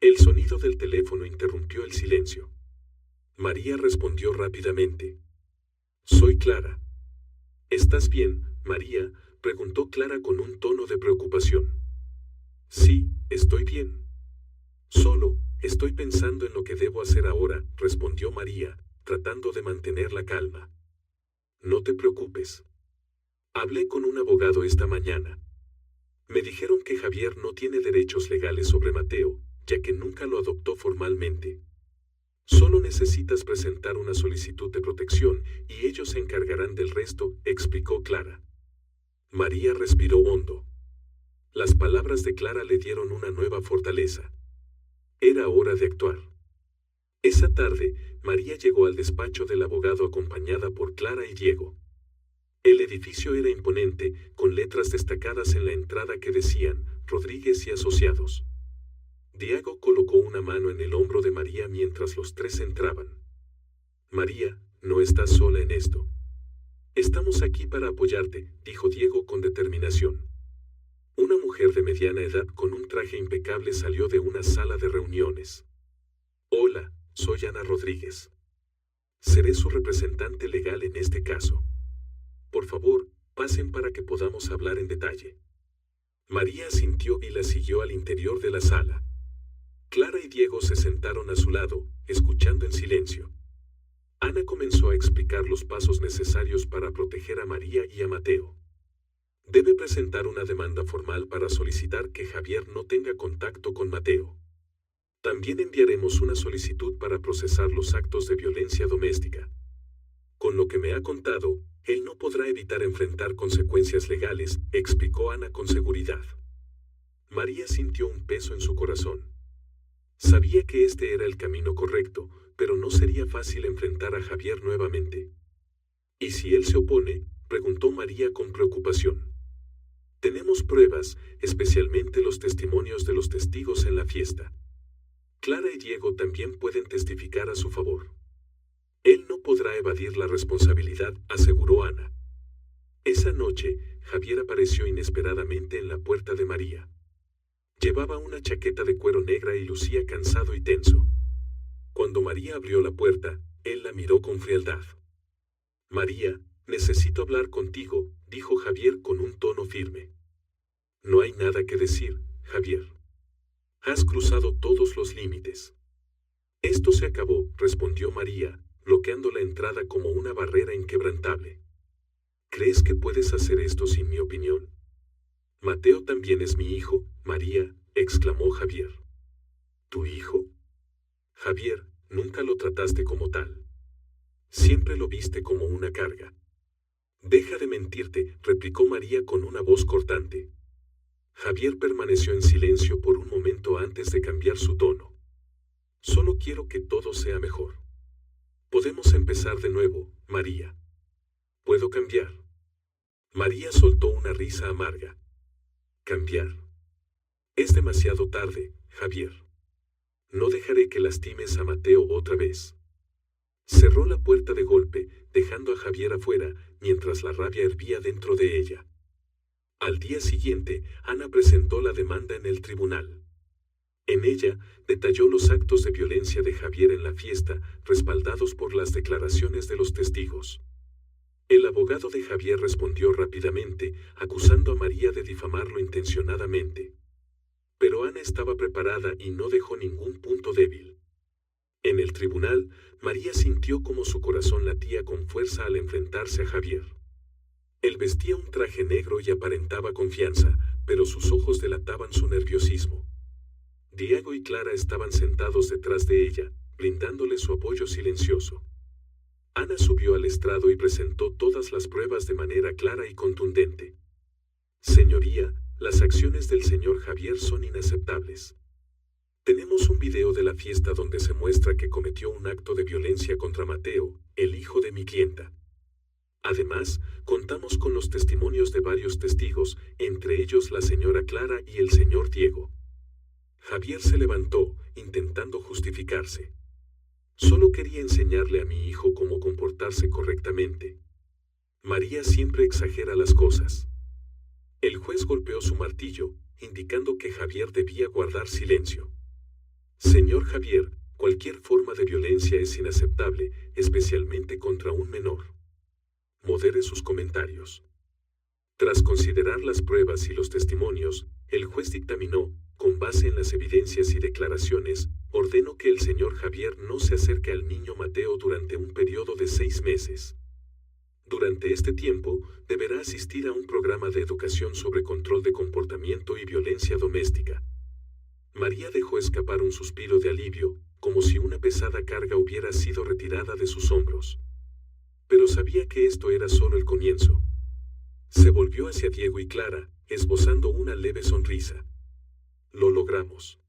Speaker 2: El sonido del teléfono interrumpió el silencio. María respondió rápidamente. «Soy Clara». «¿Estás bien, María?», preguntó Clara con un tono de preocupación. «Sí, estoy bien. Solo, estoy pensando en lo que debo hacer ahora», respondió María, tratando de mantener la calma. «No te preocupes. Hablé con un abogado esta mañana. Me dijeron que Javier no tiene derechos legales sobre Mateo, ya que nunca lo adoptó formalmente. Solo necesitas presentar una solicitud de protección y ellos se encargarán del resto», explicó Clara. María respiró hondo. Las palabras de Clara le dieron una nueva fortaleza. Era hora de actuar. Esa tarde, María llegó al despacho del abogado acompañada por Clara y Diego. El edificio era imponente, con letras destacadas en la entrada que decían, «Rodríguez y Asociados». Diego colocó una mano en el hombro de María mientras los tres entraban. «María, no estás sola en esto. Estamos aquí para apoyarte», dijo Diego con determinación. Una mujer de mediana edad con un traje impecable salió de una sala de reuniones. «Hola, soy Ana Rodríguez. Seré su representante legal en este caso. Por favor, pasen para que podamos hablar en detalle». María asintió y la siguió al interior de la sala. Clara y Diego se sentaron a su lado, escuchando en silencio. Ana comenzó a explicar los pasos necesarios para proteger a María y a Mateo. Debe presentar una demanda formal para solicitar que Javier no tenga contacto con Mateo. También enviaremos una solicitud para procesar los actos de violencia doméstica. Con lo que me ha contado, él no podrá evitar enfrentar consecuencias legales, explicó Ana con seguridad. María sintió un peso en su corazón. Sabía que este era el camino correcto, pero no sería fácil enfrentar a Javier nuevamente. ¿Y si él se opone?, preguntó María con preocupación. Tenemos pruebas, especialmente los testimonios de los testigos en la fiesta. Clara y Diego también pueden testificar a su favor. Él no podrá evadir la responsabilidad, aseguró Ana. Esa noche, Javier apareció inesperadamente en la puerta de María. Llevaba una chaqueta de cuero negra y lucía cansado y tenso. Cuando María abrió la puerta, él la miró con frialdad. «María, necesito hablar contigo», dijo Javier con un tono firme. No hay nada que decir, Javier. Has cruzado todos los límites. Esto se acabó, respondió María, bloqueando la entrada como una barrera inquebrantable. ¿Crees que puedes hacer esto sin mi opinión? Mateo también es mi hijo, María, exclamó Javier. ¿Tu hijo? Javier, nunca lo trataste como tal. Siempre lo viste como una carga. Deja de mentirte, replicó María con una voz cortante. Javier permaneció en silencio por un momento antes de cambiar su tono. Solo quiero que todo sea mejor. Podemos empezar de nuevo, María. ¿Puedo cambiar? María soltó una risa amarga. Cambiar. Es demasiado tarde, Javier. No dejaré que lastimes a Mateo otra vez. Cerró la puerta de golpe, dejando a Javier afuera, mientras la rabia hervía dentro de ella. Al día siguiente, Ana presentó la demanda en el tribunal. En ella, detalló los actos de violencia de Javier en la fiesta, respaldados por las declaraciones de los testigos. El abogado de Javier respondió rápidamente, acusando a María de difamarlo intencionadamente. Pero Ana estaba preparada y no dejó ningún punto débil. En el tribunal, María sintió como su corazón latía con fuerza al enfrentarse a Javier. Él vestía un traje negro y aparentaba confianza, pero sus ojos delataban su nerviosismo. Diego y Clara estaban sentados detrás de ella, brindándole su apoyo silencioso. Ana subió al estrado y presentó todas las pruebas de manera clara y contundente. Señoría, las acciones del señor Javier son inaceptables. Tenemos un video de la fiesta donde se muestra que cometió un acto de violencia contra Mateo, el hijo de mi clienta. Además, contamos con los testimonios de varios testigos, entre ellos la señora Clara y el señor Diego. Javier se levantó, intentando justificarse. Solo quería enseñarle a mi hijo cómo comportarse correctamente. María siempre exagera las cosas. El juez golpeó su martillo, indicando que Javier debía guardar silencio. Señor Javier, cualquier forma de violencia es inaceptable, especialmente contra un menor. Modere sus comentarios. Tras considerar las pruebas y los testimonios, el juez dictaminó, con base en las evidencias y declaraciones, ordenó que el señor Javier no se acerque al niño Mateo durante un periodo de 6 meses. Durante este tiempo, deberá asistir a un programa de educación sobre control de comportamiento y violencia doméstica. María dejó escapar un suspiro de alivio, como si una pesada carga hubiera sido retirada de sus hombros. Pero sabía que esto era solo el comienzo. Se volvió hacia Diego y Clara, esbozando una leve sonrisa. Lo logramos.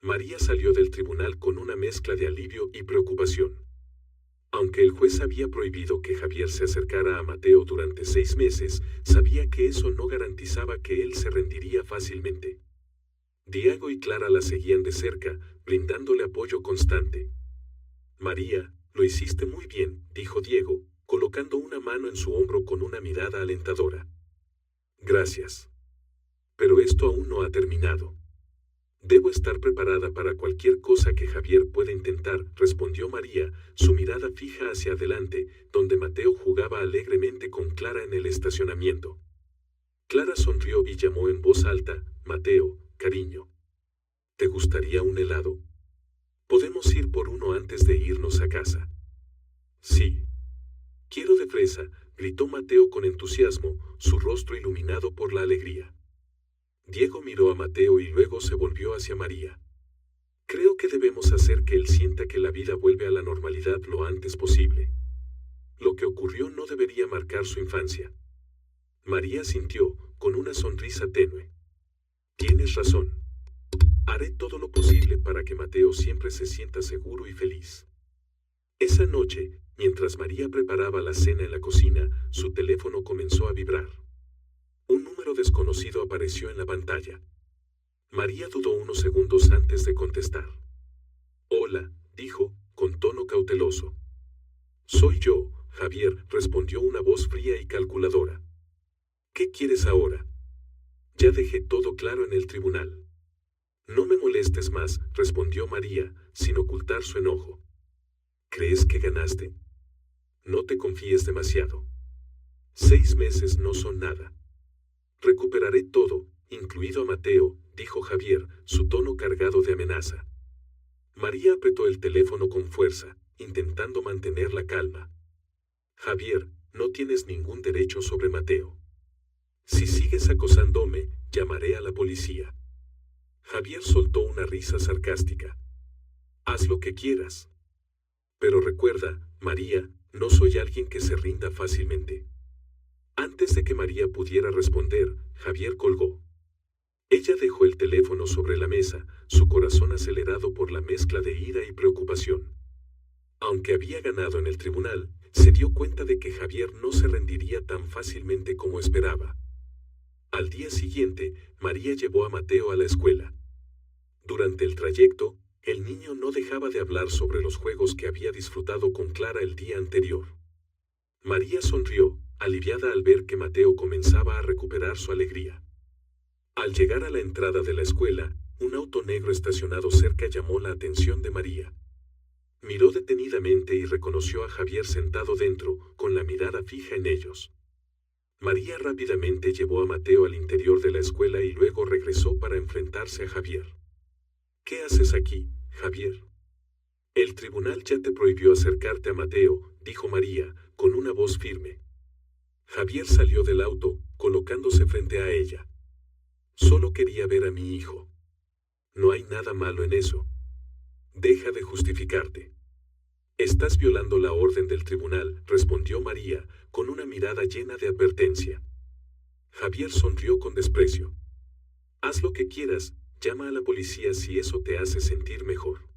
Speaker 2: María salió del tribunal con una mezcla de alivio y preocupación. Aunque el juez había prohibido que Javier se acercara a Mateo durante 6 meses, sabía que eso no garantizaba que él se rendiría fácilmente. Diego y Clara la seguían de cerca, brindándole apoyo constante. María, lo hiciste muy bien, dijo Diego, colocando una mano en su hombro con una mirada alentadora. Gracias. Pero esto aún no ha terminado. Debo estar preparada para cualquier cosa que Javier pueda intentar, respondió María, su mirada fija hacia adelante, donde Mateo jugaba alegremente con Clara en el estacionamiento. Clara sonrió y llamó en voz alta, Mateo, cariño. ¿Te gustaría un helado? Podemos ir por uno antes de irnos a casa. Sí. Quiero de fresa, gritó Mateo con entusiasmo, su rostro iluminado por la alegría. Diego miró a Mateo y luego se volvió hacia María. Creo que debemos hacer que él sienta que la vida vuelve a la normalidad lo antes posible. Lo que ocurrió no debería marcar su infancia. María sintió, con una sonrisa tenue. Tienes razón. Haré todo lo posible para que Mateo siempre se sienta seguro y feliz. Esa noche, mientras María preparaba la cena en la cocina, su teléfono comenzó a vibrar. Un número desconocido apareció en la pantalla. María dudó unos segundos antes de contestar. Hola, dijo, con tono cauteloso. Soy yo, Javier, respondió una voz fría y calculadora. ¿Qué quieres ahora? Ya dejé todo claro en el tribunal. No me molestes más, respondió María, sin ocultar su enojo. ¿Crees que ganaste? No te confíes demasiado. 6 meses no son nada. Recuperaré todo, incluido a Mateo, dijo Javier, su tono cargado de amenaza. María apretó el teléfono con fuerza, intentando mantener la calma. Javier, no tienes ningún derecho sobre Mateo. Si sigues acosándome, llamaré a la policía. Javier soltó una risa sarcástica. Haz lo que quieras. Pero recuerda, María, no soy alguien que se rinda fácilmente. Antes de que María pudiera responder, Javier colgó. Ella dejó el teléfono sobre la mesa, su corazón acelerado por la mezcla de ira y preocupación. Aunque había ganado en el tribunal, se dio cuenta de que Javier no se rendiría tan fácilmente como esperaba. Al día siguiente, María llevó a Mateo a la escuela. Durante el trayecto, el niño no dejaba de hablar sobre los juegos que había disfrutado con Clara el día anterior. María sonrió, aliviada al ver que Mateo comenzaba a recuperar su alegría. Al llegar a la entrada de la escuela, un auto negro estacionado cerca llamó la atención de María. Miró detenidamente y reconoció a Javier sentado dentro, con la mirada fija en ellos. María rápidamente llevó a Mateo al interior de la escuela y luego regresó para enfrentarse a Javier. ¿Qué haces aquí, Javier? El tribunal ya te prohibió acercarte a Mateo, dijo María, con una voz firme. Javier salió del auto, colocándose frente a ella. Solo quería ver a mi hijo. No hay nada malo en eso. Deja de justificarte. Estás violando la orden del tribunal, respondió María, con una mirada llena de advertencia. Javier sonrió con desprecio. Haz lo que quieras, llama a la policía si eso te hace sentir mejor.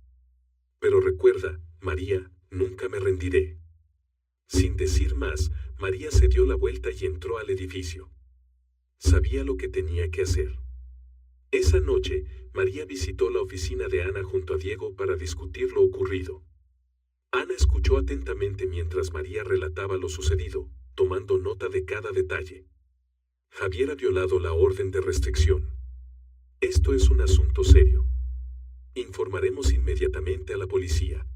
Speaker 2: Pero recuerda, María, nunca me rendiré. Sin decir más, María se dio la vuelta y entró al edificio. Sabía lo que tenía que hacer. Esa noche, María visitó la oficina de Ana junto a Diego para discutir lo ocurrido. Ana escuchó atentamente mientras María relataba lo sucedido, tomando nota de cada detalle. Javier ha violado la orden de restricción. Esto es un asunto serio. Informaremos inmediatamente a la policía.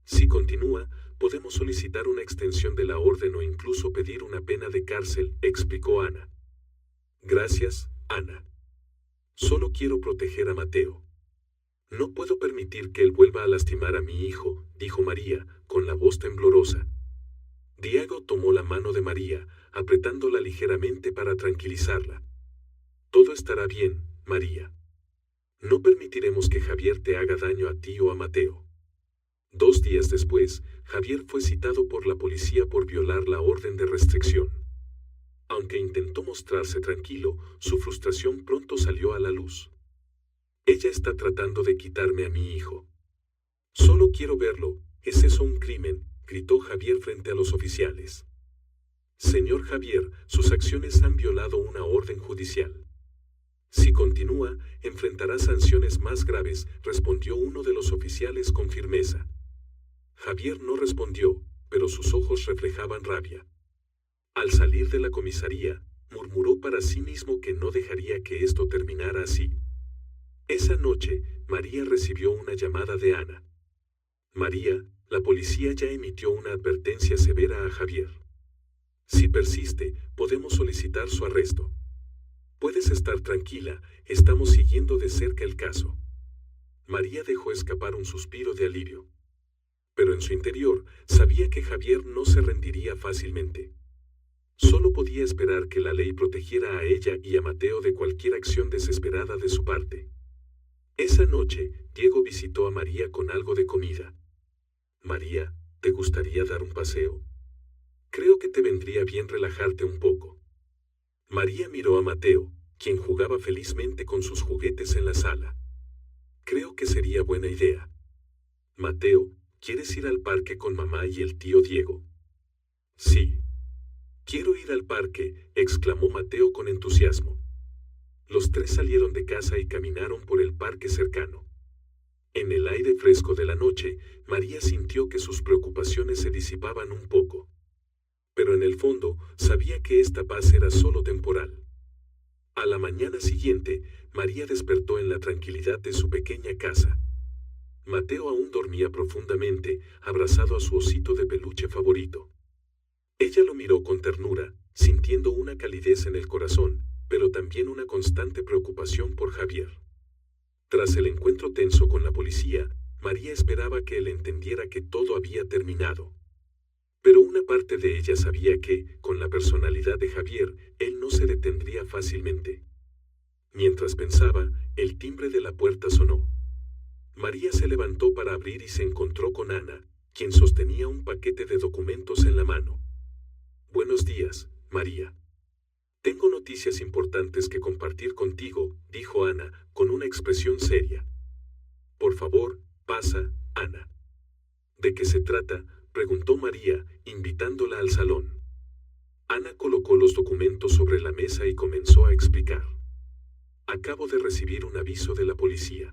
Speaker 2: Si continúa, podemos solicitar una extensión de la orden o incluso pedir una pena de cárcel, explicó Ana. Gracias, Ana. Solo quiero proteger a Mateo. No puedo permitir que él vuelva a lastimar a mi hijo, dijo María, con la voz temblorosa. Diego tomó la mano de María, apretándola ligeramente para tranquilizarla. Todo estará bien, María. No permitiremos que Javier te haga daño a ti o a Mateo. 2 días después, Javier fue citado por la policía por violar la orden de restricción. Aunque intentó mostrarse tranquilo, su frustración pronto salió a la luz. Ella está tratando de quitarme a mi hijo. Solo quiero verlo, ¿es eso un crimen?, gritó Javier frente a los oficiales. Señor Javier, sus acciones han violado una orden judicial. Si continúa, enfrentará sanciones más graves, respondió uno de los oficiales con firmeza. Javier no respondió, pero sus ojos reflejaban rabia. Al salir de la comisaría, murmuró para sí mismo que no dejaría que esto terminara así. Esa noche, María recibió una llamada de Ana. María, la policía ya emitió una advertencia severa a Javier. Si persiste, podemos solicitar su arresto. Puedes estar tranquila, estamos siguiendo de cerca el caso. María dejó escapar un suspiro de alivio. Pero en su interior, sabía que Javier no se rendiría fácilmente. Solo podía esperar que la ley protegiera a ella y a Mateo de cualquier acción desesperada de su parte. Esa noche, Diego visitó a María con algo de comida. María, ¿te gustaría dar un paseo? Creo que te vendría bien relajarte un poco. María miró a Mateo, quien jugaba felizmente con sus juguetes en la sala. Creo que sería buena idea. Mateo, ¿quieres ir al parque con mamá y el tío Diego? Sí. Quiero ir al parque, exclamó Mateo con entusiasmo. Los 3 salieron de casa y caminaron por el parque cercano. En el aire fresco de la noche, María sintió que sus preocupaciones se disipaban un poco. Pero en el fondo, sabía que esta paz era solo temporal. A la mañana siguiente, María despertó en la tranquilidad de su pequeña casa. Mateo aún dormía profundamente, abrazado a su osito de peluche favorito. Ella lo miró con ternura, sintiendo una calidez en el corazón, pero pero también una constante preocupación por Javier. Tras el encuentro tenso con la policía, María esperaba que él entendiera que todo había terminado. Pero una parte de ella sabía que, con la personalidad de Javier, él no se detendría fácilmente. Mientras pensaba, el timbre de la puerta sonó. María se levantó para abrir y se encontró con Ana, quien sostenía un paquete de documentos en la mano. «Buenos días, María. Tengo noticias importantes que compartir contigo», dijo Ana, con una expresión seria. «Por favor, pasa, Ana». «¿De qué se trata?», preguntó María, invitándola al salón. Ana colocó los documentos sobre la mesa y comenzó a explicar. «Acabo de recibir un aviso de la policía.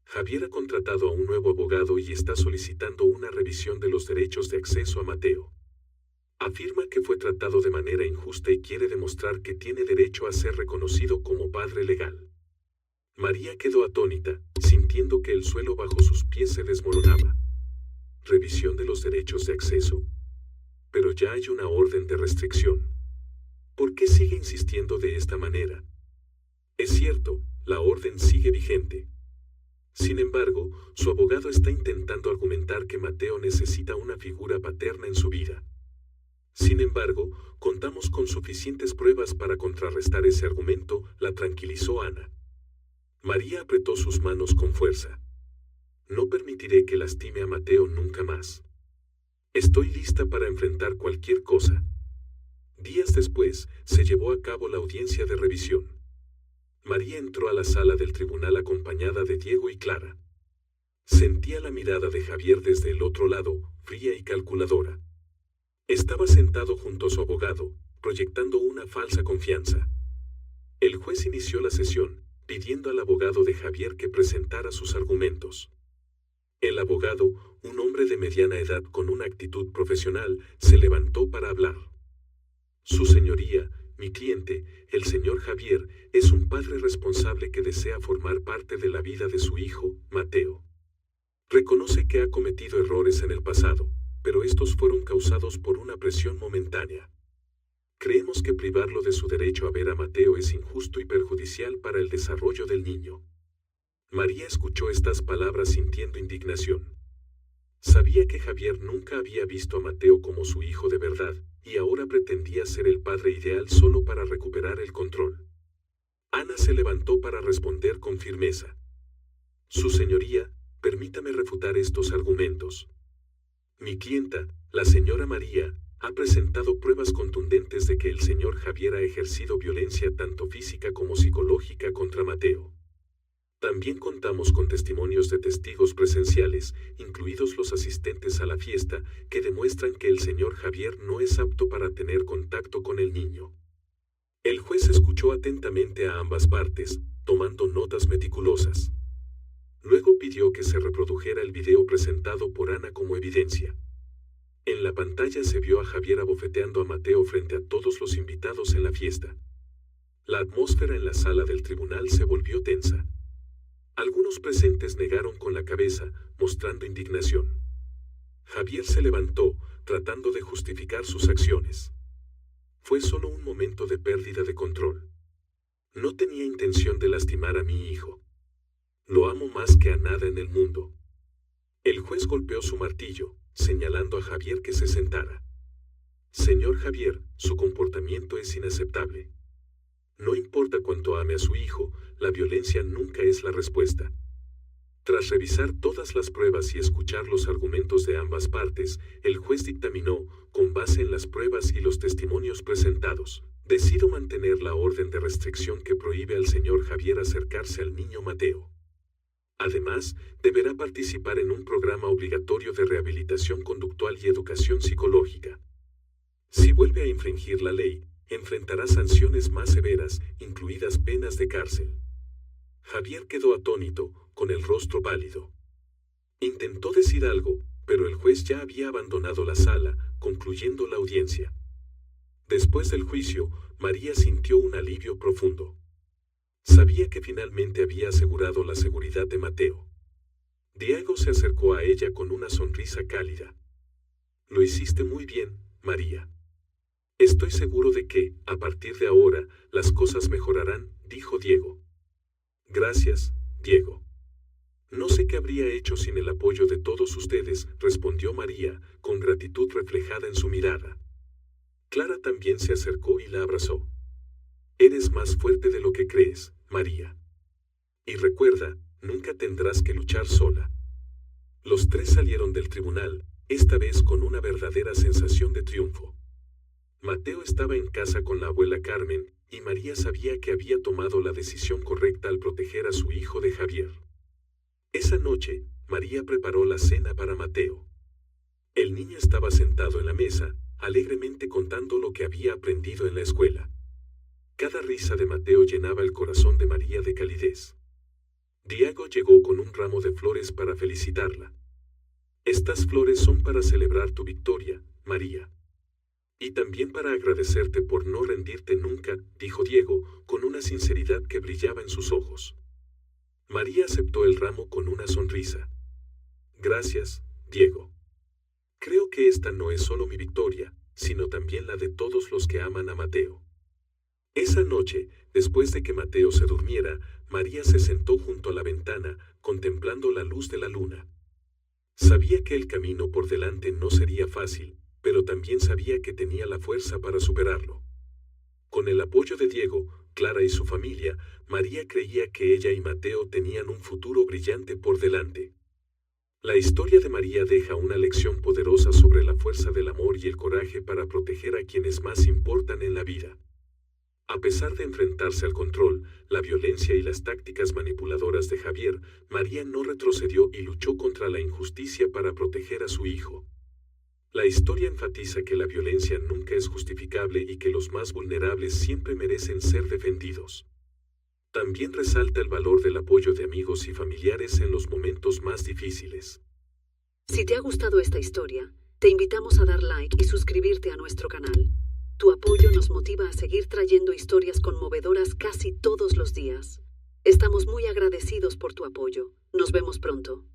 Speaker 2: Javier ha contratado a un nuevo abogado y está solicitando una revisión de los derechos de acceso a Mateo. Afirma que fue tratado de manera injusta y quiere demostrar que tiene derecho a ser reconocido como padre legal». María quedó atónita, sintiendo que el suelo bajo sus pies se desmoronaba. ¿Revisión de los derechos de acceso? Pero ya hay una orden de restricción. ¿Por qué sigue insistiendo de esta manera? Es cierto, la orden sigue vigente. Sin embargo, su abogado está intentando argumentar que Mateo necesita una figura paterna en su vida. Sin embargo, contamos con suficientes pruebas para contrarrestar ese argumento, la tranquilizó Ana. María apretó sus manos con fuerza. No permitiré que lastime a Mateo nunca más. Estoy lista para enfrentar cualquier cosa. Días después, se llevó a cabo la audiencia de revisión. María entró a la sala del tribunal acompañada de Diego y Clara. Sentía la mirada de Javier desde el otro lado, fría y calculadora. Estaba sentado junto a su abogado, proyectando una falsa confianza. El juez inició la sesión, pidiendo al abogado de Javier que presentara sus argumentos. El abogado, un hombre de mediana edad con una actitud profesional, se levantó para hablar. «Su señoría, mi cliente, el señor Javier, es un padre responsable que desea formar parte de la vida de su hijo, Mateo. Reconoce que ha cometido errores en el pasado, pero estos fueron causados por una presión momentánea. Creemos que privarlo de su derecho a ver a Mateo es injusto y perjudicial para el desarrollo del niño». María escuchó estas palabras sintiendo indignación. Sabía que Javier nunca había visto a Mateo como su hijo de verdad, y ahora pretendía ser el padre ideal solo para recuperar el control. Ana se levantó para responder con firmeza. «Su señoría, permítame refutar estos argumentos. Mi clienta, la señora María, ha presentado pruebas contundentes de que el señor Javier ha ejercido violencia tanto física como psicológica contra Mateo. También contamos con testimonios de testigos presenciales, incluidos los asistentes a la fiesta, que demuestran que el señor Javier no es apto para tener contacto con el niño». El juez escuchó atentamente a ambas partes, tomando notas meticulosas. Luego pidió que se reprodujera el video presentado por Ana como evidencia. En la pantalla se vio a Javier abofeteando a Mateo frente a todos los invitados en la fiesta. La atmósfera en la sala del tribunal se volvió tensa. Algunos presentes negaron con la cabeza, mostrando indignación. Javier se levantó, tratando de justificar sus acciones. «Fue solo un momento de pérdida de control. No tenía intención de lastimar a mi hijo. Lo amo más que a nada en el mundo». El juez golpeó su martillo, señalando a Javier que se sentara. «Señor Javier, su comportamiento es inaceptable. No importa cuánto ame a su hijo, la violencia nunca es la respuesta». Tras revisar todas las pruebas y escuchar los argumentos de ambas partes, el juez dictaminó, con base en las pruebas y los testimonios presentados: «Decido mantener la orden de restricción que prohíbe al señor Javier acercarse al niño Mateo. Además, deberá participar en un programa obligatorio de rehabilitación conductual y educación psicológica. Si vuelve a infringir la ley, enfrentará sanciones más severas, incluidas penas de cárcel». Javier quedó atónito, con el rostro pálido. Intentó decir algo, pero el juez ya había abandonado la sala, concluyendo la audiencia. Después del juicio, María sintió un alivio profundo. Sabía que finalmente había asegurado la seguridad de Mateo. Diego se acercó a ella con una sonrisa cálida. «Lo hiciste muy bien, María. Estoy seguro de que, a partir de ahora, las cosas mejorarán, dijo Diego. Gracias, Diego. No sé qué habría hecho sin el apoyo de todos ustedes, respondió María, con gratitud reflejada en su mirada. Clara también se acercó y la abrazó. Eres más fuerte de lo que crees, María. Y recuerda, nunca tendrás que luchar sola. Los tres salieron del tribunal, esta vez con una verdadera sensación de triunfo. Mateo estaba en casa con la abuela Carmen, y María sabía que había tomado la decisión correcta al proteger a su hijo de Javier. Esa noche, María preparó la cena para Mateo. El niño estaba sentado en la mesa, alegremente contando lo que había aprendido en la escuela. Cada risa de Mateo llenaba el corazón de María de calidez. Diego llegó con un ramo de flores para felicitarla. Estas flores son para celebrar tu victoria, María. Y también para agradecerte por no rendirte nunca, dijo Diego, con una sinceridad que brillaba en sus ojos. María aceptó el ramo con una sonrisa. Gracias, Diego. Creo que esta no es solo mi victoria, sino también la de todos los que aman a Mateo. Esa noche, después de que Mateo se durmiera, María se sentó junto a la ventana, contemplando la luz de la luna. Sabía que el camino por delante no sería fácil, pero también sabía que tenía la fuerza para superarlo. Con el apoyo de Diego, Clara y su familia, María creía que ella y Mateo tenían un futuro brillante por delante. La historia de María deja una lección poderosa sobre la fuerza del amor y el coraje para proteger a quienes más importan en la vida. A pesar de enfrentarse al control, la violencia y las tácticas manipuladoras de Javier, María no retrocedió y luchó contra la injusticia para proteger a su hijo. La historia enfatiza que la violencia nunca es justificable y que los más vulnerables siempre merecen ser defendidos. También resalta el valor del apoyo de amigos y familiares en los momentos más difíciles.
Speaker 1: Si te ha gustado esta historia, te invitamos a dar like y suscribirte a nuestro canal. Tu apoyo nos motiva a seguir trayendo historias conmovedoras casi todos los días. Estamos muy agradecidos por tu apoyo. Nos vemos pronto.